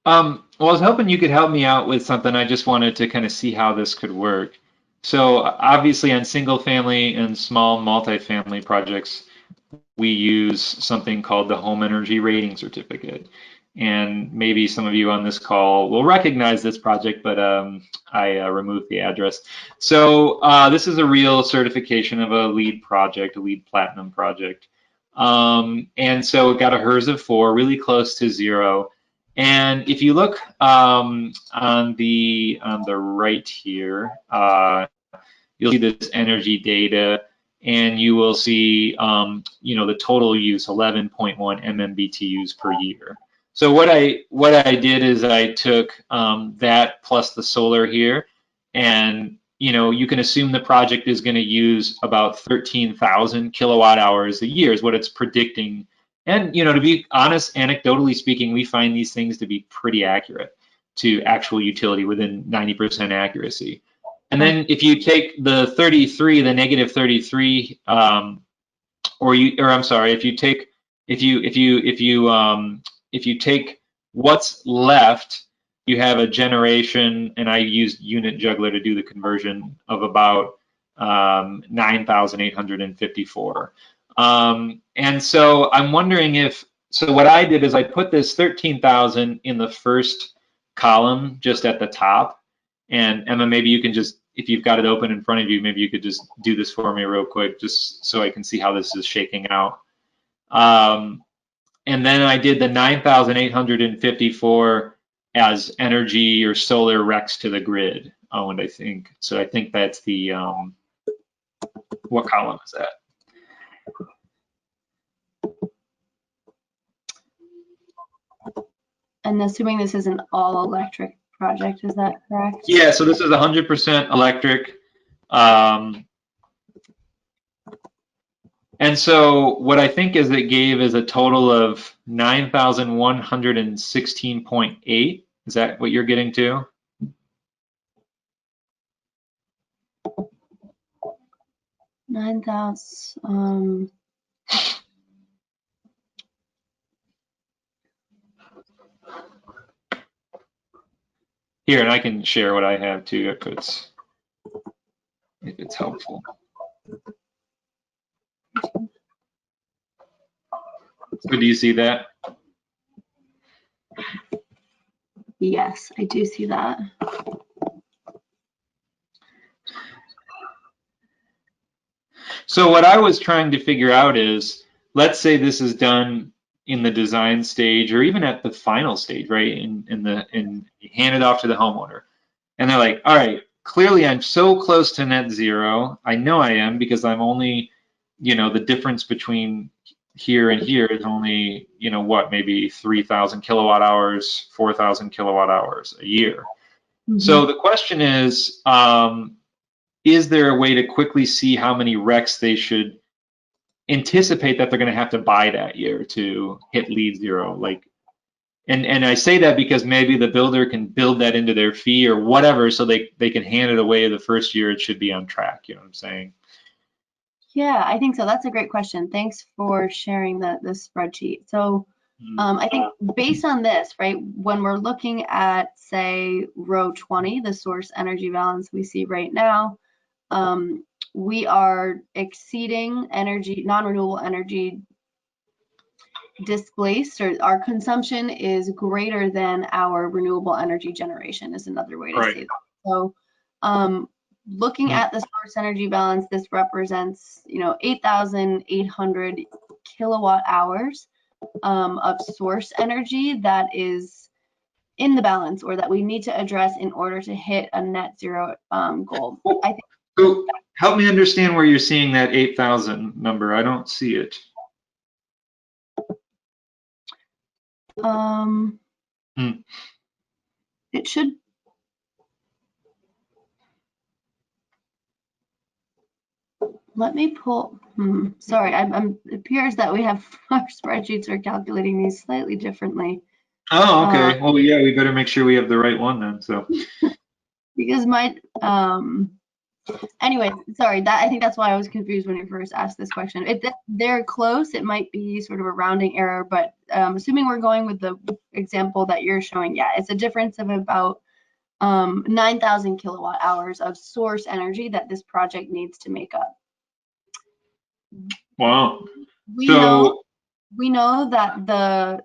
Well, I was hoping you could help me out with something. I just wanted to kind of see how this could work. So obviously on single family and small multifamily projects, we use something called the Home Energy Rating Certificate. And maybe some of you on this call will recognize this project, but I removed the address. So this is a real certification of a LEED project, a LEED Platinum project. And so it got a HERS of 4, really close to 0. And if you look on the right here, you'll see this energy data, and you will see the total use, 11.1 MMBTUs per year. So what I did is I took that plus the solar here, and you can assume the project is going to use about 13,000 kilowatt hours a year is what it's predicting. And to be honest, anecdotally speaking, we find these things to be pretty accurate to actual utility, within 90% accuracy. And then if you take the 33, the negative 33, if you take what's left, you have a generation, and I used Unit Juggler to do the conversion, of about 9,854. And so I'm wondering so what I did is I put this 13,000 in the first column just at the top. And Emma, maybe you can just, if you've got it open in front of you, maybe you could just do this for me real quick, just so I can see how this is shaking out. And then I did the 9,854 as energy or solar RECs to the grid. And I think that's the, what column is that? And assuming this is an all electric project, is that correct? Yeah, so this is 100% electric. And so what I think is it gave is a total of 9,116.8. Is that what you're getting to? Here, and I can share what I have too if it's helpful. So do you see that? Yes, I do see that. So what I was trying to figure out is, let's say this is done in the design stage or even at the final stage, right? And you hand it off to the homeowner. And they're like, all right, clearly I'm so close to net zero. I know I am because I'm only, the difference between here and here is only, you know, what, maybe 3,000 kilowatt hours, 4,000 kilowatt hours a year. So the question is there a way to quickly see how many RECs they should anticipate that they're going to have to buy that year to hit LEED zero? Like, and I say that because maybe the builder can build that into their fee or whatever, so they can hand it away the first year it should be on track. You know what I'm saying? Yeah, I think so. That's a great question. Thanks for sharing the spreadsheet. So I think based on this, right, when we're looking at, say, row 20, the source energy balance we see right now, we are exceeding energy, non-renewable energy displaced, or our consumption is greater than our renewable energy generation is another way to say that. So looking at the source energy balance, this represents, you know, 8,800 kilowatt hours of source energy that is in the balance, or that we need to address in order to hit a net zero goal. I think. So help me understand where you're seeing that 8,000 number. I don't see it. It should. Let me pull. Sorry, it appears that we have our spreadsheets are calculating these slightly differently. Oh, okay. Well, yeah, we better make sure we have the right one then. So. Because my anyway, sorry. I think that's why I was confused when you first asked this question. They're close. It might be sort of a rounding error, but assuming we're going with the example that you're showing, yeah, it's a difference of about 9,000 kilowatt hours of source energy that this project needs to make up. Wow. We know that the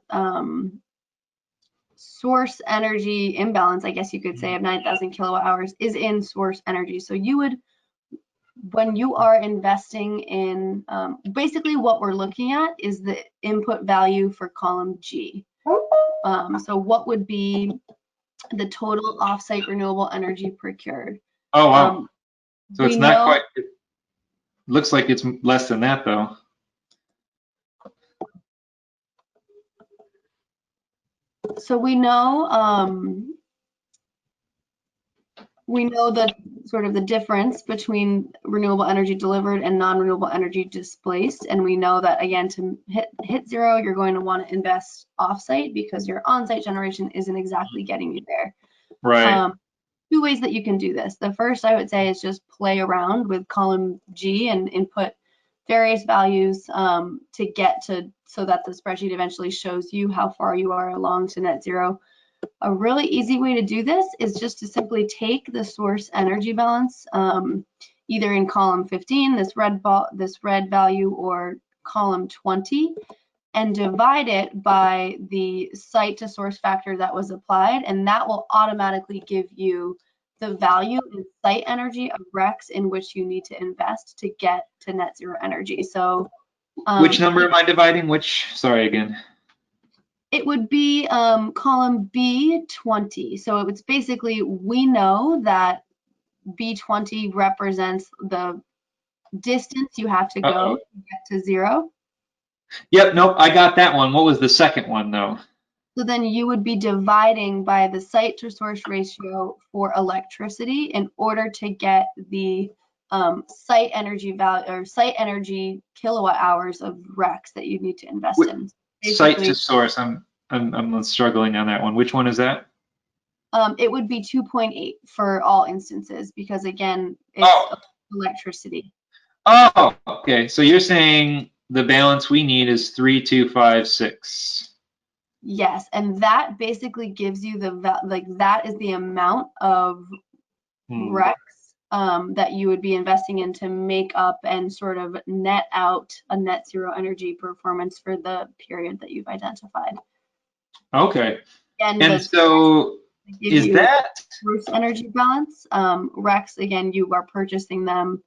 source energy imbalance, I guess you could say, of 9,000 kilowatt hours is in source energy. So you would, when you are investing in, basically what we're looking at is the input value for column G. So what would be the total offsite renewable energy procured? Oh, wow. So it's not quite, it looks like it's less than that though. So we know that sort of the difference between renewable energy delivered and non-renewable energy displaced, and we know that, again, to hit zero, you're going to want to invest offsite because your on-site generation isn't exactly getting you there. Right. Two ways that you can do this. The first, I would say, is just play around with column G and input various values to get to, so that the spreadsheet eventually shows you how far you are along to net zero. A really easy way to do this is just to simply take the source energy balance, either in column 15, this red value, or column 20, and divide it by the site to source factor that was applied, and that will automatically give you the value in site energy of RECs in which you need to invest to get to net zero energy. So which number am I dividing? Which, sorry again. It would be column B20. So it's basically, we know that B20 represents the distance you have to go to get to zero. Yep, nope, I got that one. What was the second one though? So then you would be dividing by the site to source ratio for electricity in order to get the site energy value, or site energy kilowatt hours of RECs that you need to invest in. Site to source, I'm struggling on that one. Which one is that? It would be 2.8 for all instances, because again, it's electricity. Oh, okay. So you're saying the balance we need is 3,256. Yes, and that basically gives you that is the amount of RECs that you would be investing in to make up and sort of net out a net zero energy performance for the period that you've identified. Okay. And so is that source energy balance? RECs, again, you are purchasing them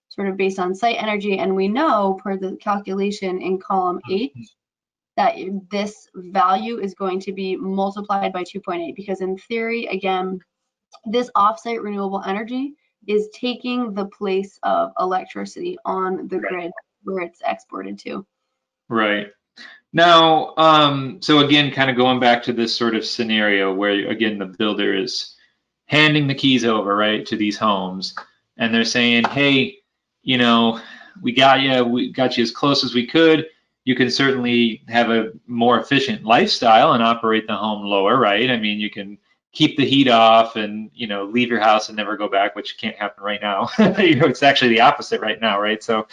sort of based on site energy, and we know per the calculation in column H that this value is going to be multiplied by 2.8, because in theory, again, this offsite renewable energy is taking the place of electricity on the grid where it's exported to. Right. Now, so again, kind of going back to this sort of scenario where, again, the builder is handing the keys over, right, to these homes, and they're saying, hey, you know, we got you as close as we could. You can certainly have a more efficient lifestyle and operate the home lower, right? I mean, you can keep the heat off and, leave your house and never go back, which can't happen right now. It's actually the opposite right now, right? So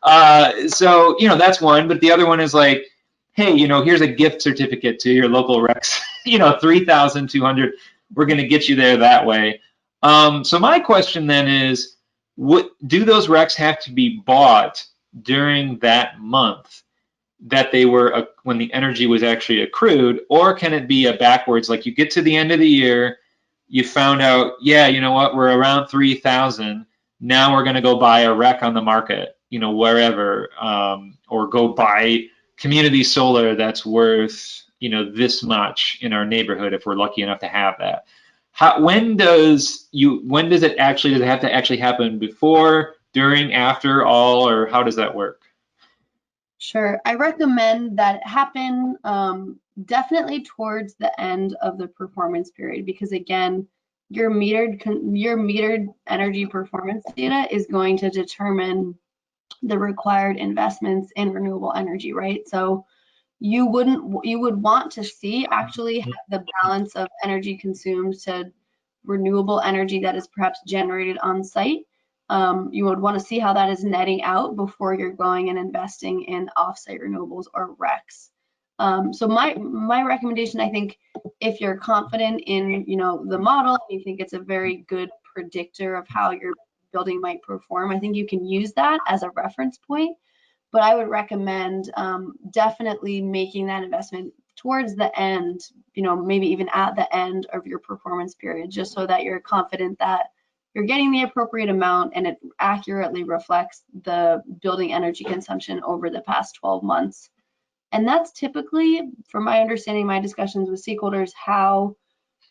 that's one. But the other one is like, hey, here's a gift certificate to your local Rex, 3,200. We're going to get you there that way. So my question then is, do those Recs have to be bought during that month that they were when the energy was actually accrued, or can it be a backwards, like you get to the end of the year, you found out, yeah, you know what, we're around 3,000. Now we're going to go buy a rec on the market, wherever, or go buy community solar that's worth, this much in our neighborhood if we're lucky enough to have that. Does it have to actually happen before, during, after, all, or how does that work? Sure. I recommend that it happen definitely towards the end of the performance period, because again, your metered energy performance data is going to determine the required investments in renewable energy, right? So you would want to see actually the balance of energy consumed to renewable energy that is perhaps generated on site. You would want to see how that is netting out before you're going and investing in offsite renewables or RECs. So my recommendation, I think, if you're confident in the model, you think it's a very good predictor of how your building might perform, I think you can use that as a reference point. But I would recommend definitely making that investment towards the end, maybe even at the end of your performance period, just so that you're confident that you're getting the appropriate amount and it accurately reflects the building energy consumption over the past 12 months. And that's typically, from my understanding, my discussions with stakeholders, how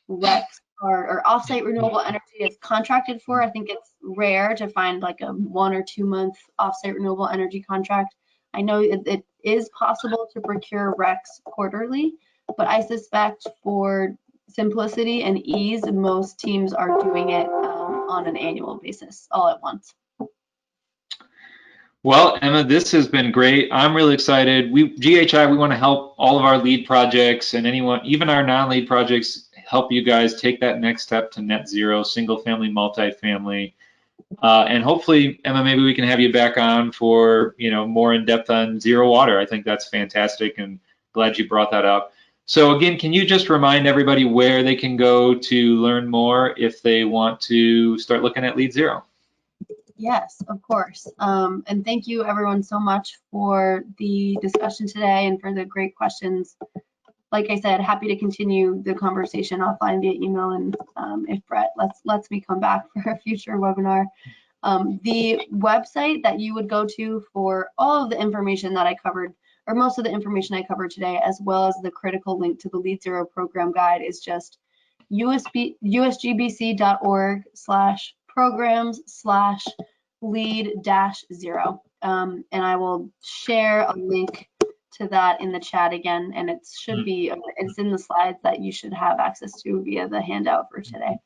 RECs or offsite renewable energy is contracted for. I think it's rare to find like a 1 or 2 month offsite renewable energy contract. I know it is possible to procure RECs quarterly, but I suspect for simplicity and ease, most teams are doing it on an annual basis, all at once. Well, Emma, this has been great. I'm really excited. GHI, we want to help all of our LEED projects and anyone, even our non-LEED projects, help you guys take that next step to net zero, single family, multifamily. And hopefully, Emma, maybe we can have you back on for, more in depth on zero water. I think that's fantastic and glad you brought that up. So again, can you just remind everybody where they can go to learn more if they want to start looking at LEED Zero? Yes, of course. And thank you everyone so much for the discussion today and for the great questions. Like I said, happy to continue the conversation offline via email, and if Brett lets me come back for a future webinar. The website that you would go to for all of the information that I covered, or most of the information I covered today, as well as the critical link to the LEED Zero program guide, is just usgbc.org/programs/LEED-0. And I will share a link to that in the chat again, and it's in the slides that you should have access to via the handout for today.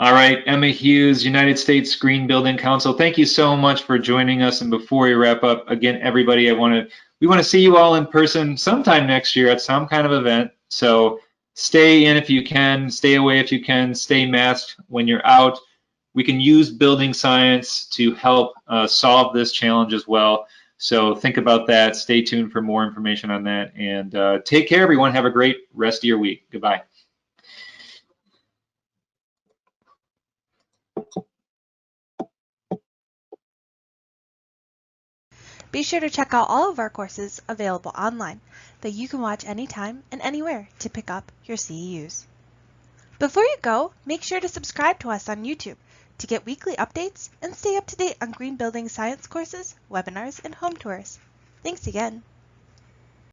All right, Emma Hughes, United States Green Building Council, thank you so much for joining us. And before we wrap up, again, everybody, we want to see you all in person sometime next year at some kind of event. So stay in if you can, stay away if you can, stay masked when you're out. We can use building science to help solve this challenge as well. So think about that. Stay tuned for more information on that. And take care, everyone. Have a great rest of your week. Goodbye. Be sure to check out all of our courses available online that you can watch anytime and anywhere to pick up your CEUs. Before you go, make sure to subscribe to us on YouTube to get weekly updates and stay up to date on green building science courses, webinars, and home tours. Thanks again.